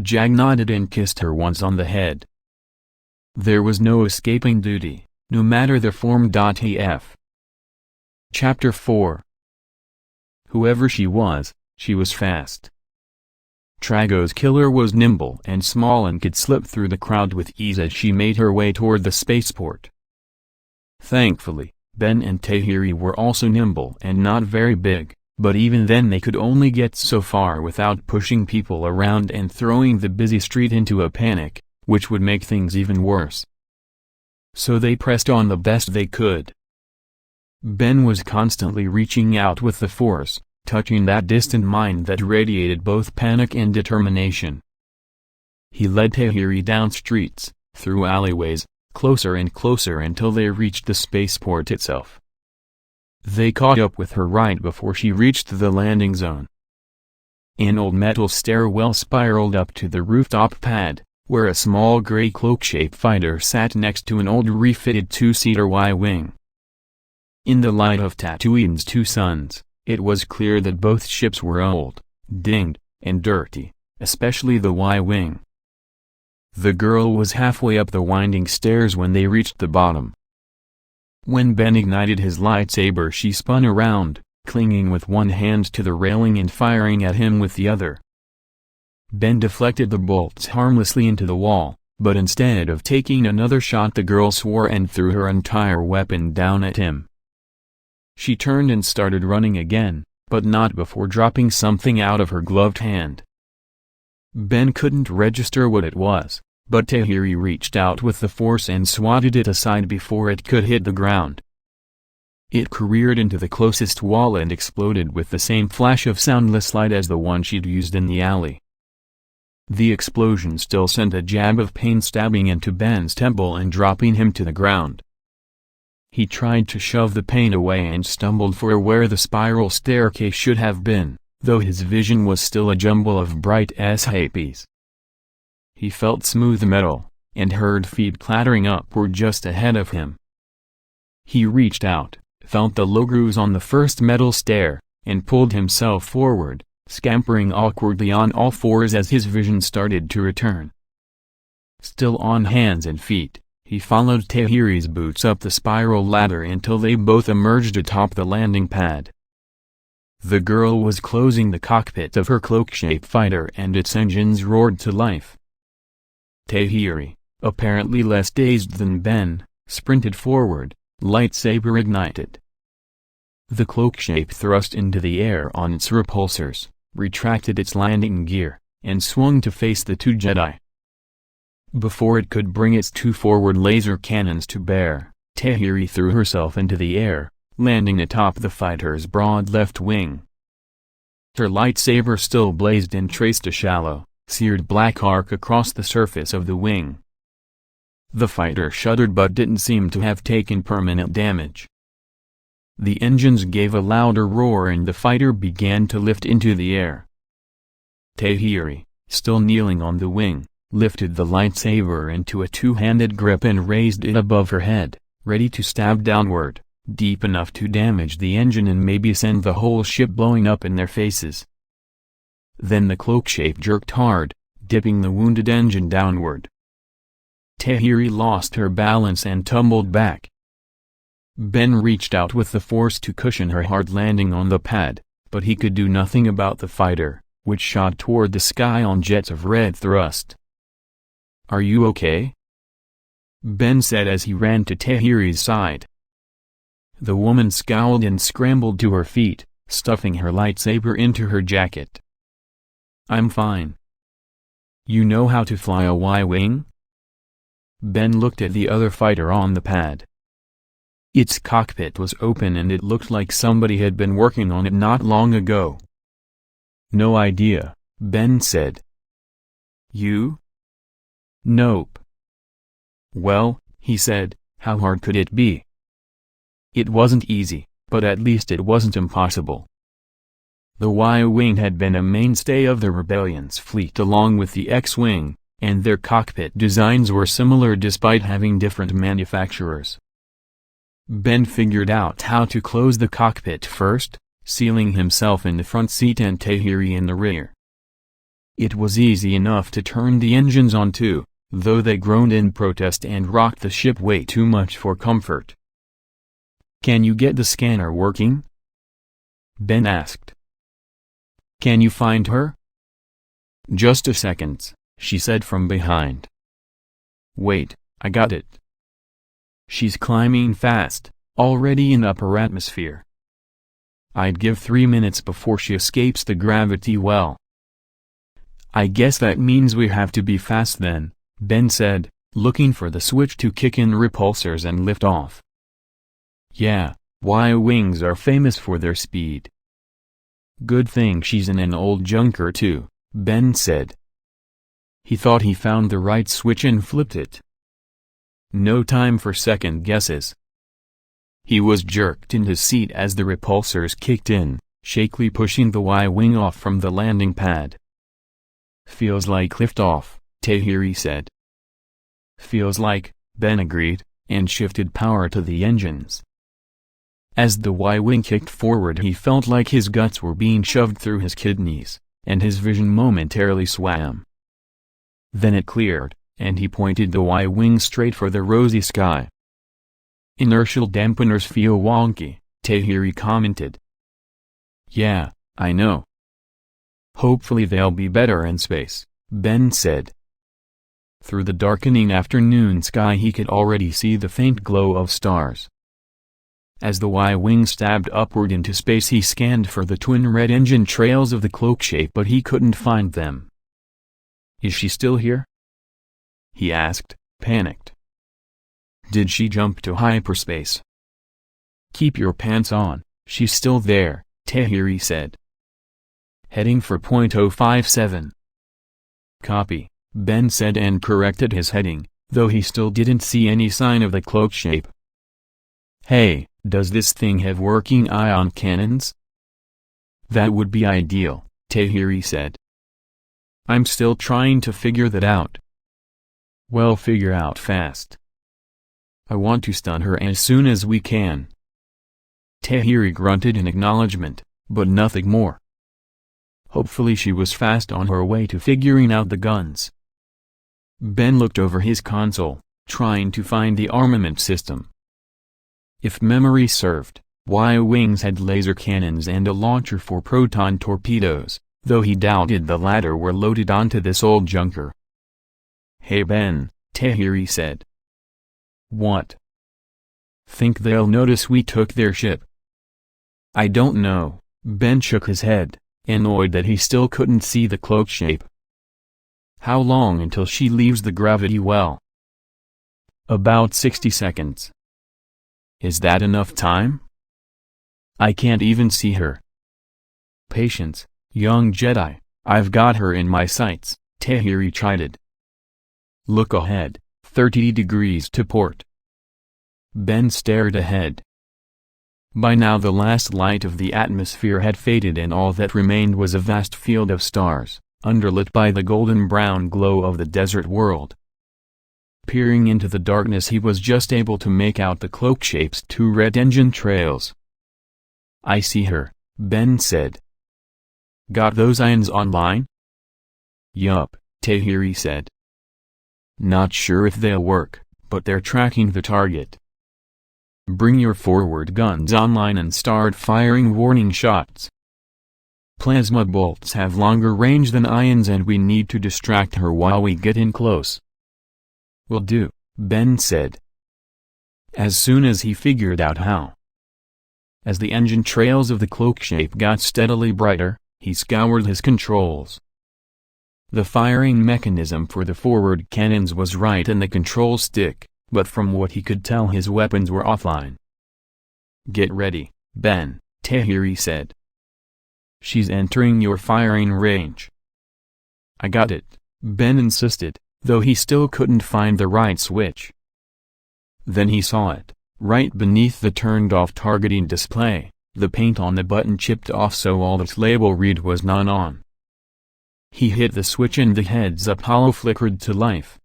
Jag nodded and kissed her once on the head. There was no escaping duty, no matter the form. Af. Chapter 4. Whoever she was fast. Trago's killer was nimble and small and could slip through the crowd with ease as she made her way toward the spaceport. Thankfully, Ben and Tahiri were also nimble and not very big, but even then they could only get so far without pushing people around and throwing the busy street into a panic, which would make things even worse. So they pressed on the best they could. Ben was constantly reaching out with the Force, touching that distant mind that radiated both panic and determination. He led Tahiri down streets, through alleyways, closer and closer until they reached the spaceport itself. They caught up with her right before she reached the landing zone. An old metal stairwell spiraled up to the rooftop pad, where a small gray cloak-shaped fighter sat next to an old refitted two-seater Y-wing. In the light of Tatooine's two suns, it was clear that both ships were old, dinged, and dirty, especially the Y-wing. The girl was halfway up the winding stairs when they reached the bottom. When Ben ignited his lightsaber, she spun around, clinging with one hand to the railing and firing at him with the other. Ben deflected the bolts harmlessly into the wall, but instead of taking another shot the girl swore and threw her entire weapon down at him. She turned and started running again, but not before dropping something out of her gloved hand. Ben couldn't register what it was, but Tahiri reached out with the Force and swatted it aside before it could hit the ground. It careered into the closest wall and exploded with the same flash of soundless light as the one she'd used in the alley. The explosion still sent a jab of pain stabbing into Ben's temple and dropping him to the ground. He tried to shove the pain away and stumbled for where the spiral staircase should have been, though his vision was still a jumble of bright SHPs. He felt smooth metal, and heard feet clattering upward just ahead of him. He reached out, felt the low grooves on the first metal stair, and pulled himself forward, scampering awkwardly on all fours as his vision started to return. Still on hands and feet, he followed Tahiri's boots up the spiral ladder until they both emerged atop the landing pad. The girl was closing the cockpit of her cloak-shaped fighter and its engines roared to life. Tahiri, apparently less dazed than Ben, sprinted forward, lightsaber ignited. The cloak-shape thrust into the air on its repulsors, retracted its landing gear, and swung to face the two Jedi. Before it could bring its two forward laser cannons to bear, Tahiri threw herself into the air, landing atop the fighter's broad left wing. Her lightsaber still blazed and traced a shallow, seared black arc across the surface of the wing. The fighter shuddered but didn't seem to have taken permanent damage. The engines gave a louder roar and the fighter began to lift into the air. Tahiri, still kneeling on the wing, lifted the lightsaber into a two-handed grip and raised it above her head, ready to stab downward, deep enough to damage the engine and maybe send the whole ship blowing up in their faces. Then the cloak shape jerked hard, dipping the wounded engine downward. Tahiri lost her balance and tumbled back. Ben reached out with the force to cushion her hard landing on the pad, but he could do nothing about the fighter, which shot toward the sky on jets of red thrust. "Are you okay?" Ben said as he ran to Tahiri's side. The woman scowled and scrambled to her feet, stuffing her lightsaber into her jacket. "I'm fine." "You know how to fly a Y-wing?" Ben looked at the other fighter on the pad. Its cockpit was open and it looked like somebody had been working on it not long ago. "No idea," Ben said. "You?" "Nope." "Well," he said, "how hard could it be?" It wasn't easy, but at least it wasn't impossible. The Y-wing had been a mainstay of the Rebellion's fleet along with the X-wing, and their cockpit designs were similar despite having different manufacturers. Ben figured out how to close the cockpit first, sealing himself in the front seat and Tahiri in the rear. It was easy enough to turn the engines on too, though they groaned in protest and rocked the ship way too much for comfort. "Can you get the scanner working?" Ben asked. "Can you find her?" "Just a second," she said from behind. "Wait, I got it." "She's climbing fast, already in upper atmosphere. I'd give 3 minutes before she escapes the gravity well." "I guess that means we have to be fast then," Ben said, looking for the switch to kick in repulsors and lift off. "Yeah, Y-wings are famous for their speed." "Good thing she's in an old junker too," Ben said. He thought he found the right switch and flipped it. No time for second guesses. He was jerked in his seat as the repulsors kicked in, shakily pushing the Y-wing off from the landing pad. "Feels like liftoff," Tahiri said. "Feels like," Ben agreed, and shifted power to the engines. As the Y-wing kicked forward he felt like his guts were being shoved through his kidneys, and his vision momentarily swam. Then it cleared, and he pointed the Y-wing straight for the rosy sky. "Inertial dampeners feel wonky," Tahiri commented. "Yeah, I know. Hopefully they'll be better in space," Ben said. Through the darkening afternoon sky he could already see the faint glow of stars. As the Y-wing stabbed upward into space he scanned for the twin red engine trails of the cloak shape but he couldn't find them. "Is she still here?" he asked, panicked. "Did she jump to hyperspace?" "Keep your pants on, she's still there," Tahiri said. "Heading for point 057. "Copy," Ben said and corrected his heading, though he still didn't see any sign of the cloak shape. "Hey, does this thing have working ion cannons?" "That would be ideal," Tahiri said. "I'm still trying to figure that out." "Well, figure out fast. I want to stun her as soon as we can." Tahiri grunted in acknowledgement, but nothing more. Hopefully she was fast on her way to figuring out the guns. Ben looked over his console, trying to find the armament system. If memory served, Y-Wings had laser cannons and a launcher for proton torpedoes, though he doubted the latter were loaded onto this old junker. "Hey Ben," Tahiri said. "What?" "Think they'll notice we took their ship?" "I don't know." Ben shook his head, annoyed that he still couldn't see the cloak shape. "How long until she leaves the gravity well?" "About 60 seconds. "Is that enough time?" "I can't even see her." "Patience, young Jedi, I've got her in my sights," Tahiri chided. "Look ahead, 30 degrees to port." Ben stared ahead. By now the last light of the atmosphere had faded and all that remained was a vast field of stars, underlit by the golden-brown glow of the desert world. Peering into the darkness he was just able to make out the cloak shape's 2 red engine trails. "I see her," Ben said. "Got those ions online?" "Yup," Tahiri said. "Not sure if they'll work, but they're tracking the target." "Bring your forward guns online and start firing warning shots. Plasma bolts have longer range than ions and we need to distract her while we get in close." "Will do," Ben said. As soon as he figured out how. As the engine trails of the cloak shape got steadily brighter, he scoured his controls. The firing mechanism for the forward cannons was right in the control stick, but from what he could tell his weapons were offline. "Get ready, Ben," Tahiri said. "She's entering your firing range." "I got it," Ben insisted, though he still couldn't find the right switch. Then he saw it, right beneath the turned-off targeting display, the paint on the button chipped off so all its label read was "None on." He hit the switch and the heads-up holo flickered to life.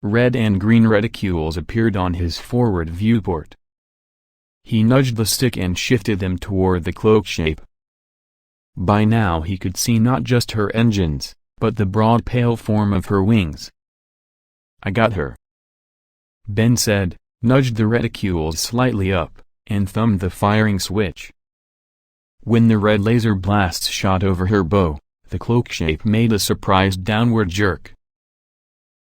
Red and green reticules appeared on his forward viewport. He nudged the stick and shifted them toward the cloak shape. By now he could see not just her engines, but the broad pale form of her wings. "I got her," Ben said, nudged the reticules slightly up, and thumbed the firing switch. When the red laser blasts shot over her bow, the cloak shape made a surprised downward jerk.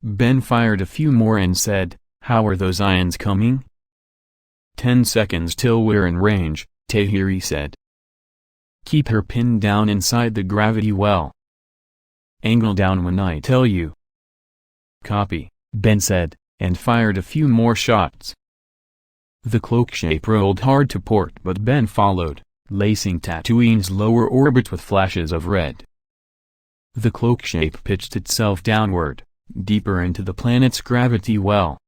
Ben fired a few more and said, "How are those ions coming?" 10 seconds till we're in range," Tahiri said. "Keep her pinned down inside the gravity well. Angle down when I tell you." "Copy," Ben said, and fired a few more shots. The cloak shape rolled hard to port but Ben followed, lacing Tatooine's lower orbit with flashes of red. The cloak shape pitched itself downward, deeper into the planet's gravity well.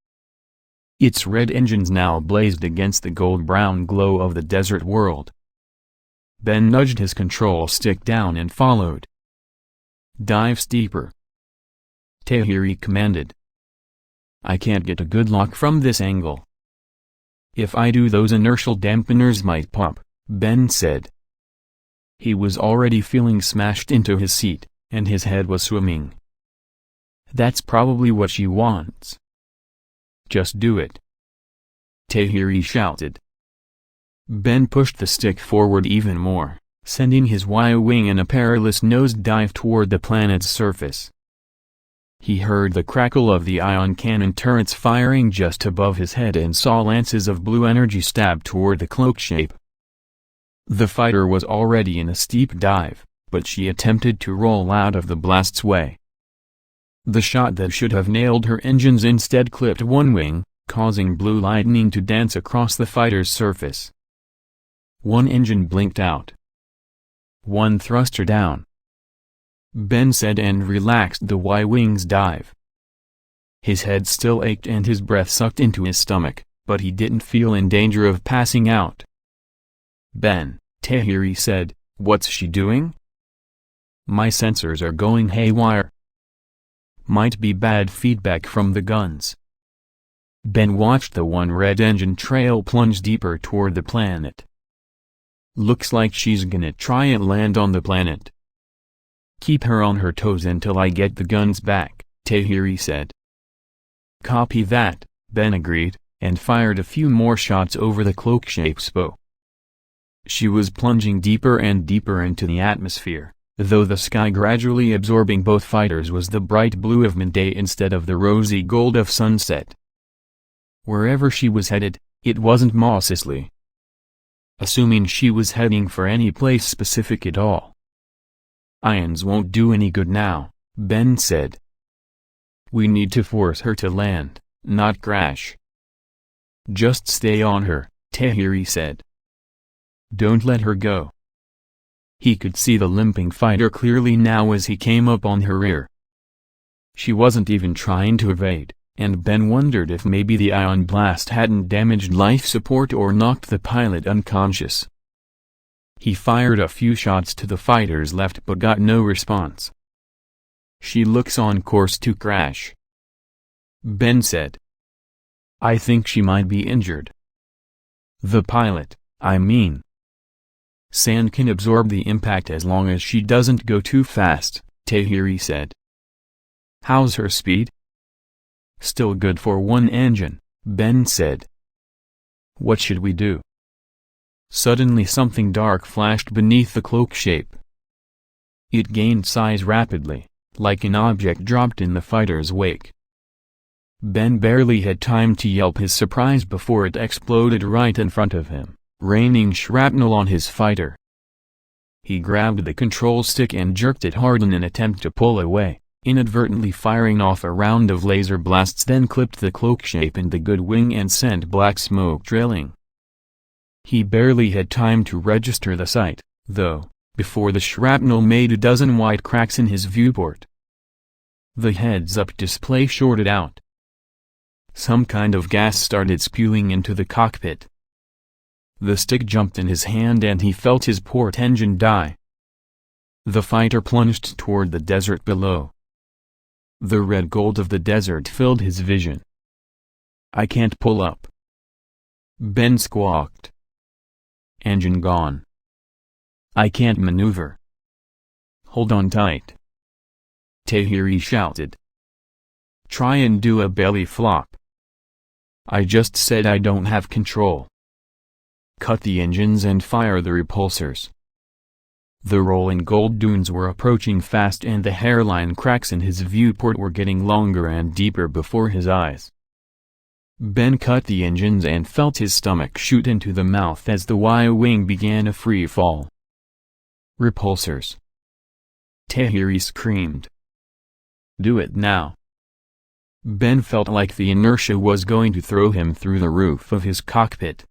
Its red engines now blazed against the gold-brown glow of the desert world. Ben nudged his control stick down and followed. "Dive steeper," Tahiri commanded. "I can't get a good lock from this angle." "If I do those inertial dampeners might pop," Ben said. He was already feeling smashed into his seat, and his head was swimming. "That's probably what she wants." "Just do it," Tahiri shouted. Ben pushed the stick forward even more, sending his Y-wing in a perilous nose-dive toward the planet's surface. He heard the crackle of the ion cannon turrets firing just above his head and saw lances of blue energy stab toward the cloak shape. The fighter was already in a steep dive, but she attempted to roll out of the blast's way. The shot that should have nailed her engines instead clipped one wing, causing blue lightning to dance across the fighter's surface. One engine blinked out. "One thruster down," Ben said and relaxed the Y-wing's dive. His head still ached and his breath sucked into his stomach, but he didn't feel in danger of passing out. "Ben," Tahiri said, "what's she doing?" "My sensors are going haywire." "Might be bad feedback from the guns." Ben watched the one red engine trail plunge deeper toward the planet. "Looks like she's gonna try and land on the planet." Keep her on her toes until I get the guns back, Tahiri said. Copy that, Ben agreed, and fired a few more shots over the cloak-shape's bow. She was plunging deeper and deeper into the atmosphere, though the sky gradually absorbing both fighters was the bright blue of midday instead of the rosy gold of sunset. Wherever she was headed, it wasn't Mos Eisley. Assuming she was heading for any place specific at all. Ions won't do any good now, Ben said. We need to force her to land, not crash. Just stay on her, Tahiri said. Don't let her go. He could see the limping fighter clearly now as he came up on her rear. She wasn't even trying to evade, and Ben wondered if maybe the ion blast hadn't damaged life support or knocked the pilot unconscious. He fired a few shots to the fighter's left but got no response. She looks on course to crash, Ben said. I think she might be injured. The pilot, I mean. Sand can absorb the impact as long as she doesn't go too fast, Tahiri said. How's her speed? Still good for one engine, Ben said. What should we do? Suddenly something dark flashed beneath the cloak shape. It gained size rapidly, like an object dropped in the fighter's wake. Ben barely had time to yelp his surprise before it exploded right in front of him, raining shrapnel on his fighter. He grabbed the control stick and jerked it hard in an attempt to pull away, inadvertently firing off a round of laser blasts, then clipped the cloak shape in the good wing and sent black smoke trailing. He barely had time to register the sight, though, before the shrapnel made a dozen wide cracks in his viewport. The heads-up display shorted out. Some kind of gas started spewing into the cockpit. The stick jumped in his hand and he felt his port engine die. The fighter plunged toward the desert below. The red gold of the desert filled his vision. I can't pull up. Ben squawked. Engine gone. I can't maneuver. Hold on tight. Tahiri shouted. Try and do a belly flop. I just said I don't have control. Cut the engines and fire the repulsors. The rolling gold dunes were approaching fast and the hairline cracks in his viewport were getting longer and deeper before his eyes. Ben cut the engines and felt his stomach shoot into the mouth as the Y-wing began a free fall. Repulsors. Tahiri screamed. Do it now. Ben felt like the inertia was going to throw him through the roof of his cockpit.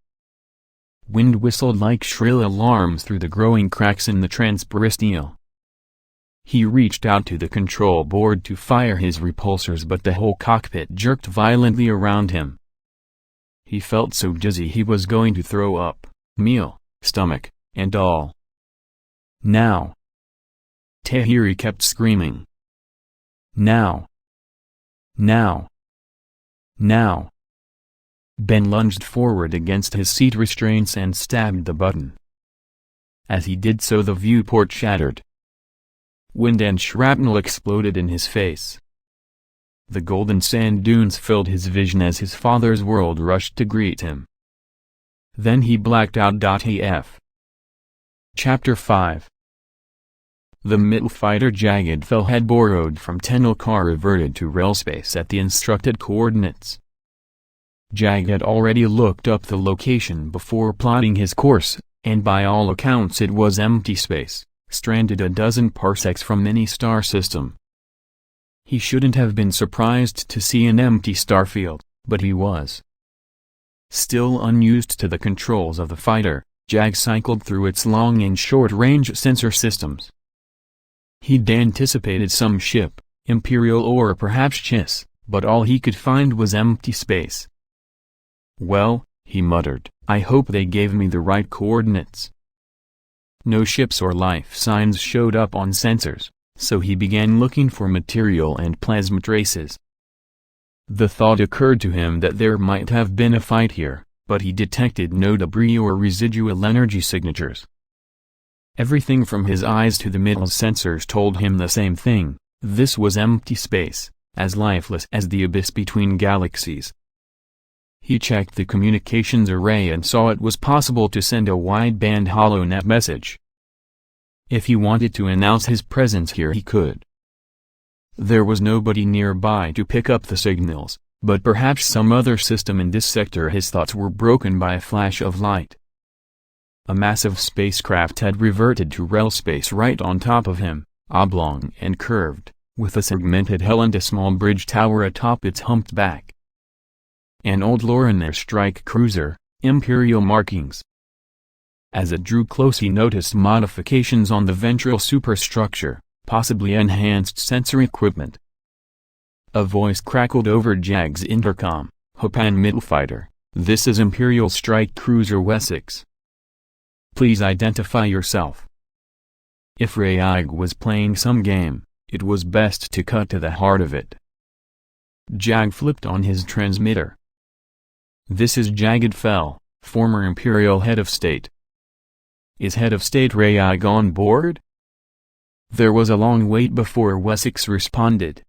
Wind whistled like shrill alarms through the growing cracks in the transparent steel. He reached out to the control board to fire his repulsors, but the whole cockpit jerked violently around him. He felt so dizzy he was going to throw up, meal, stomach, and all. Now. Tahiri kept screaming. Now. Now. Now. Ben lunged forward against his seat restraints and stabbed the button. As he did so, the viewport shattered. Wind and shrapnel exploded in his face. The golden sand dunes filled his vision as his father's world rushed to greet him. Then he blacked out. AF. Chapter 5. The middle fighter Jagged fell had borrowed from Tenel Car reverted to railspace at the instructed coordinates. Jagged had already looked up the location before plotting his course, and by all accounts it was empty space, stranded a dozen parsecs from any star system. He shouldn't have been surprised to see an empty starfield, but he was. Still unused to the controls of the fighter, Jag cycled through its long and short-range sensor systems. He'd anticipated some ship, Imperial or perhaps Chiss, but all he could find was empty space. Well, he muttered, I hope they gave me the right coordinates. No ships or life signs showed up on sensors, so he began looking for material and plasma traces. The thought occurred to him that there might have been a fight here, but he detected no debris or residual energy signatures. Everything from his eyes to the middle sensors told him the same thing: this was empty space, as lifeless as the abyss between galaxies. He checked the communications array and saw it was possible to send a wideband holonet message. If he wanted to announce his presence here, he could. There was nobody nearby to pick up the signals, but perhaps some other system in this sector. His thoughts were broken by a flash of light. A massive spacecraft had reverted to rel space right on top of him, oblong and curved, with a segmented hull and a small bridge tower atop its humped back. An old Lorraine strike cruiser, Imperial markings. As it drew close, he noticed modifications on the ventral superstructure, possibly enhanced sensor equipment. A voice crackled over Jagged's intercom: "Hopan Middlefighter, this is Imperial strike cruiser Wessex. Please identify yourself." If Jagged was playing some game, it was best to cut to the heart of it. Jagged flipped on his transmitter. "This is Jagged Fell, former Imperial head of state. Is head of state Jagged on board?" There was a long wait before Wessex responded.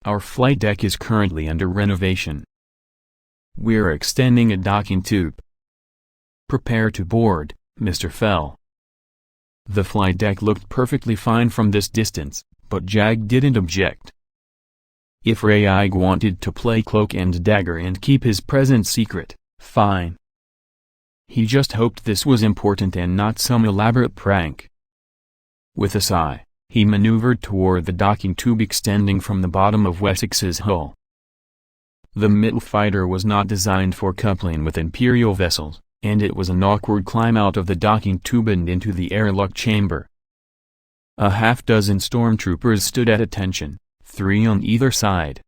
"Our flight deck is currently under renovation. We're extending a docking tube. Prepare to board, Mr. Fell." The flight deck looked perfectly fine from this distance, but Jagged didn't object. If Jagged wanted to play cloak and dagger and keep his presence secret, fine. He just hoped this was important and not some elaborate prank. With a sigh, he maneuvered toward the docking tube extending from the bottom of Wessex's hull. The middle fighter was not designed for coupling with Imperial vessels, and it was an awkward climb out of the docking tube and into the airlock chamber. A half-dozen stormtroopers stood at attention, 3 on either side.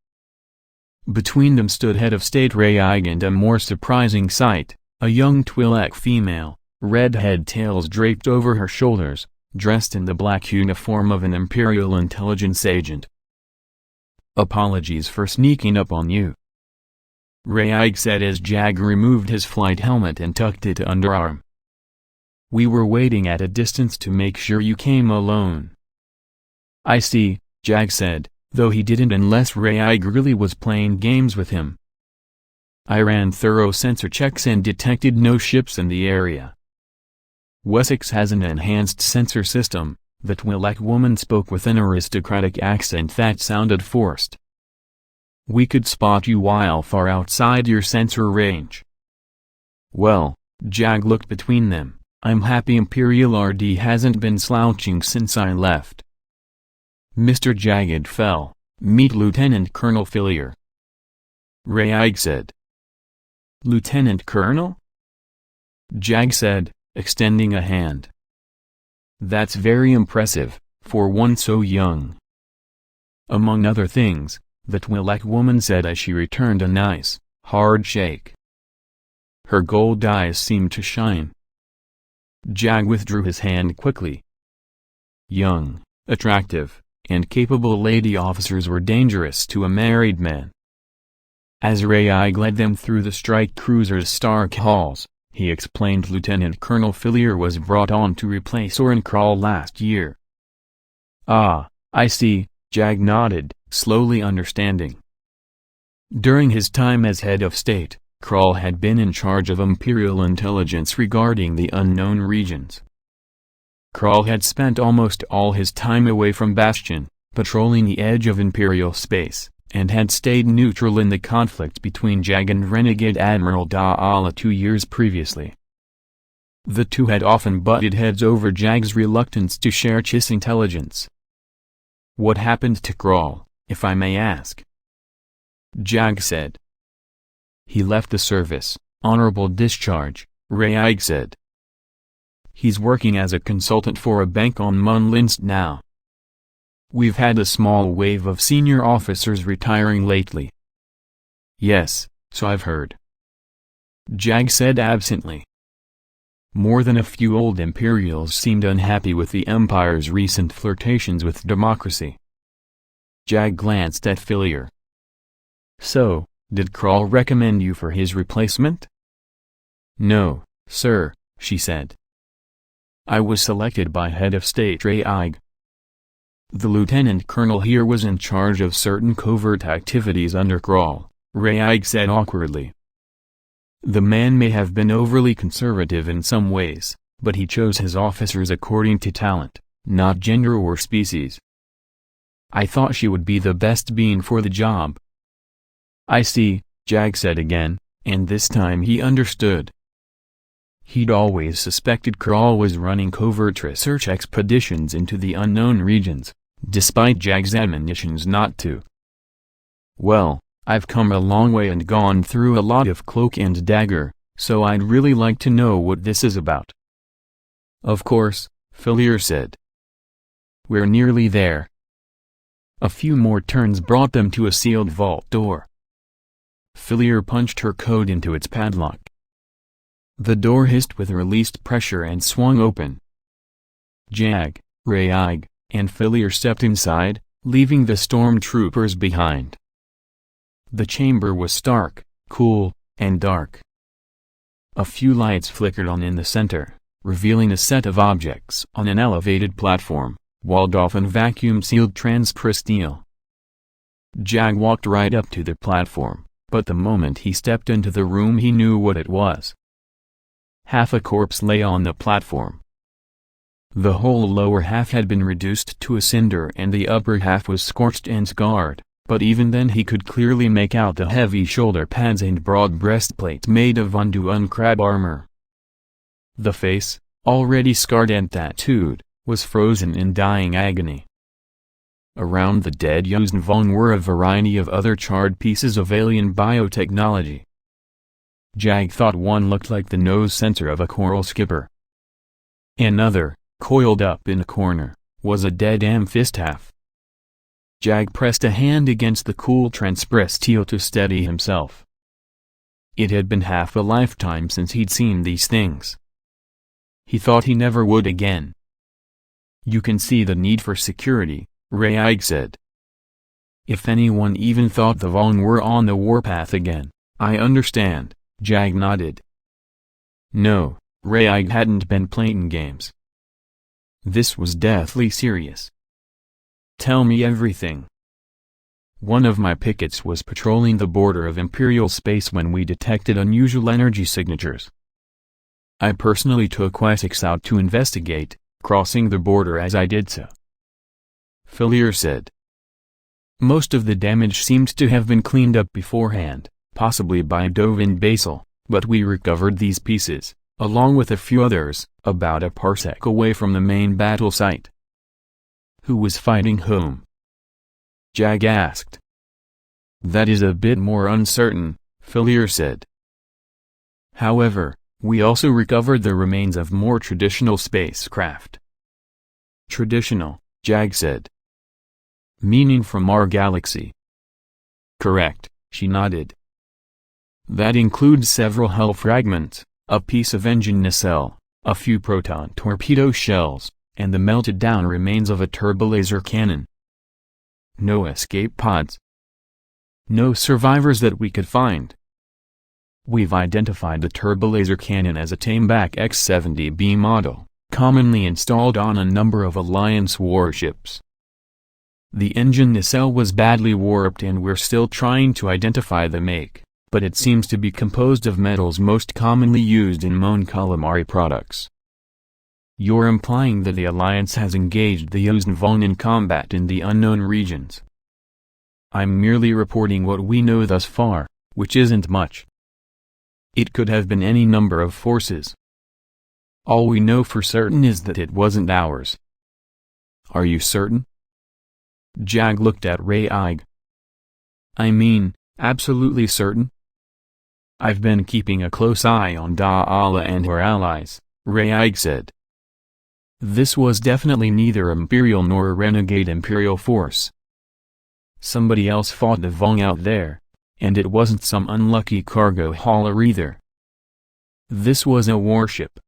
Between them stood head of state Jagged and a more surprising sight, a young Twi'lek female, red-head tails draped over her shoulders, dressed in the black uniform of an Imperial intelligence agent. "Apologies for sneaking up on you," Jagged said as Jagged removed his flight helmet and tucked it underarm. "We were waiting at a distance to make sure you came alone." "I see," Jagged said, though he didn't unless Jagged really was playing games with him. "I ran thorough sensor checks and detected no ships in the area." "Wessex has an enhanced sensor system," the Twi'lek woman spoke with an aristocratic accent that sounded forced. "We could spot you while far outside your sensor range." "Well," Jagged looked between them, "I'm happy Imperial RD hasn't been slouching since I left." "Mr. Jagged Fell, meet Lieutenant Colonel Fillier," Jagged said. "Lieutenant Colonel?" Jagged said, extending a hand. "That's very impressive, for one so young." Among other things, the Twi'lek woman said as she returned a nice, hard shake. Her gold eyes seemed to shine. Jagged withdrew his hand quickly. Young, attractive, and capable lady officers were dangerous to a married man. As Jagged led them through the strike cruiser's stark halls, he explained Lieutenant Colonel Fillier was brought on to replace Oren Krall last year. "Ah, I see," Jagged nodded, slowly understanding. During his time as head of state, Krall had been in charge of Imperial intelligence regarding the unknown regions. Krall had spent almost all his time away from Bastion, patrolling the edge of Imperial space, and had stayed neutral in the conflict between Jagged and Renegade Admiral Da'ala 2 years previously. The two had often butted heads over Jagged's reluctance to share Chiss intelligence. "What happened to Krall, if I may ask?" Jagged said. "He left the service, honorable discharge," Jagged said. "He's working as a consultant for a bank on Munlinst now. We've had a small wave of senior officers retiring lately." "Yes, so I've heard," Jagged said absently. More than a few old Imperials seemed unhappy with the Empire's recent flirtations with democracy. Jagged glanced at Fillier. "So, did Krall recommend you for his replacement?" "No, sir," she said. I was selected by Head of State Jagged. The lieutenant colonel here was in charge of certain covert activities under Grawl, Jagged said awkwardly. The man may have been overly conservative in some ways, but he chose his officers according to talent, not gender or species. I thought she would be the best being for the job. I see, Jagged said again, and this time he understood. He'd always suspected Grawl was running covert research expeditions into the unknown regions, despite Jagged's admonitions not to. Well, I've come a long way and gone through a lot of cloak and dagger, so I'd really like to know what this is about. Of course, Fillier said. We're nearly there. A few more turns brought them to a sealed vault door. Fillier punched her code into its padlock. The door hissed with released pressure and swung open. Jagged, Jagged, and Fillier stepped inside, leaving the stormtroopers behind. The chamber was stark, cool, and dark. A few lights flickered on in the center, revealing a set of objects on an elevated platform, walled off and vacuum-sealed transpristeel. Jagged walked right up to the platform, but the moment he stepped into the room he knew what it was. Half a corpse lay on the platform. The whole lower half had been reduced to a cinder and the upper half was scorched and scarred, but even then he could clearly make out the heavy shoulder pads and broad breastplate made of Unduun crab armor. The face, already scarred and tattooed, was frozen in dying agony. Around the dead Yuuzhan Vong were a variety of other charred pieces of alien biotechnology. Jagged thought one looked like the nose sensor of a coral skipper. Another, coiled up in a corner, was a dead amphistaff. Jagged pressed a hand against the cool transpristeel to steady himself. It had been half a lifetime since he'd seen these things. He thought he never would again. You can see the need for security, Jagged said. If anyone even thought the Vong were on the warpath again, I understand, Jagged nodded. No, Jagged hadn't been playing games. This was deathly serious. Tell me everything. One of my pickets was patrolling the border of Imperial space when we detected unusual energy signatures. I personally took Wessex out to investigate, crossing the border as I did so. Fillier said. Most of the damage seemed to have been cleaned up beforehand, possibly by Dovin Basil, but we recovered these pieces, along with a few others, about a parsec away from the main battle site. Who was fighting whom? Jagged asked. That is a bit more uncertain, Fillier said. However, we also recovered the remains of more traditional spacecraft. Traditional, Jagged said. Meaning from our galaxy. Correct, she nodded. That includes several hull fragments, a piece of engine nacelle, a few proton torpedo shells, and the melted-down remains of a turbolaser cannon. No escape pods. No survivors that we could find. We've identified the turbolaser cannon as a Tameback X-70B model, commonly installed on a number of Alliance warships. The engine nacelle was badly warped and we're still trying to identify the make, but it seems to be composed of metals most commonly used in Mon Calamari products. You're implying that the Alliance has engaged the Yuuzhan Vong in combat in the unknown regions. I'm merely reporting what we know thus far, which isn't much. It could have been any number of forces. All we know for certain is that it wasn't ours. Are you certain? Jagged looked at Jagged. I mean, absolutely certain? I've been keeping a close eye on Daala and her allies, Jagged said. This was definitely neither Imperial nor a renegade Imperial force. Somebody else fought the Vong out there, and it wasn't some unlucky cargo hauler either. This was a warship.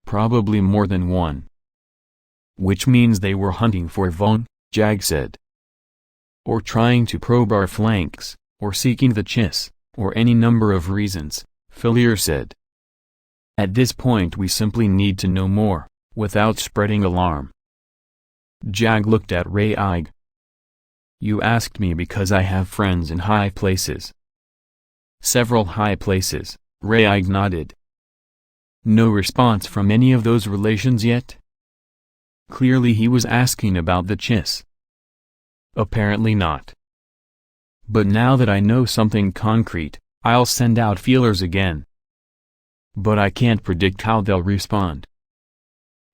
Probably more than one. Which means they were hunting for Vong, Jagged said. Or trying to probe our flanks, or seeking the Chiss, or any number of reasons, Fillier said. At this point we simply need to know more, without spreading alarm. Jag looked at Raig. You asked me because I have friends in high places. Several high places, Raig nodded. No response from any of those relations yet? Clearly he was asking about the Chiss. Apparently not. But now that I know something concrete, I'll send out feelers again. But I can't predict how they'll respond.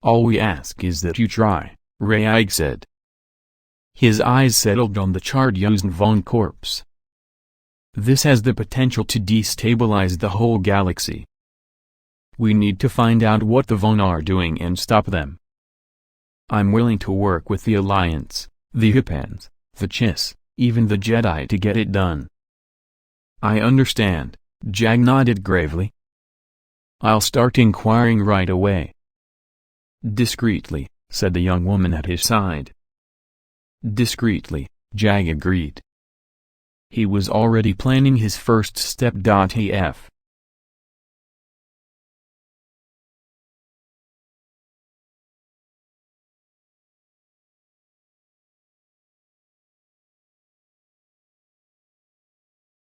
All we ask is that you try, Raig said. His eyes settled on the charred Yuuzhan Vong corpse. This has the potential to destabilize the whole galaxy. We need to find out what the Vong are doing and stop them. I'm willing to work with the Alliance, the Hippans, the Chiss, even the Jedi to get it done. I understand, Jag nodded gravely. I'll start inquiring right away. Discreetly, said the young woman at his side. Discreetly, Jag agreed. He was already planning his first step. Hf.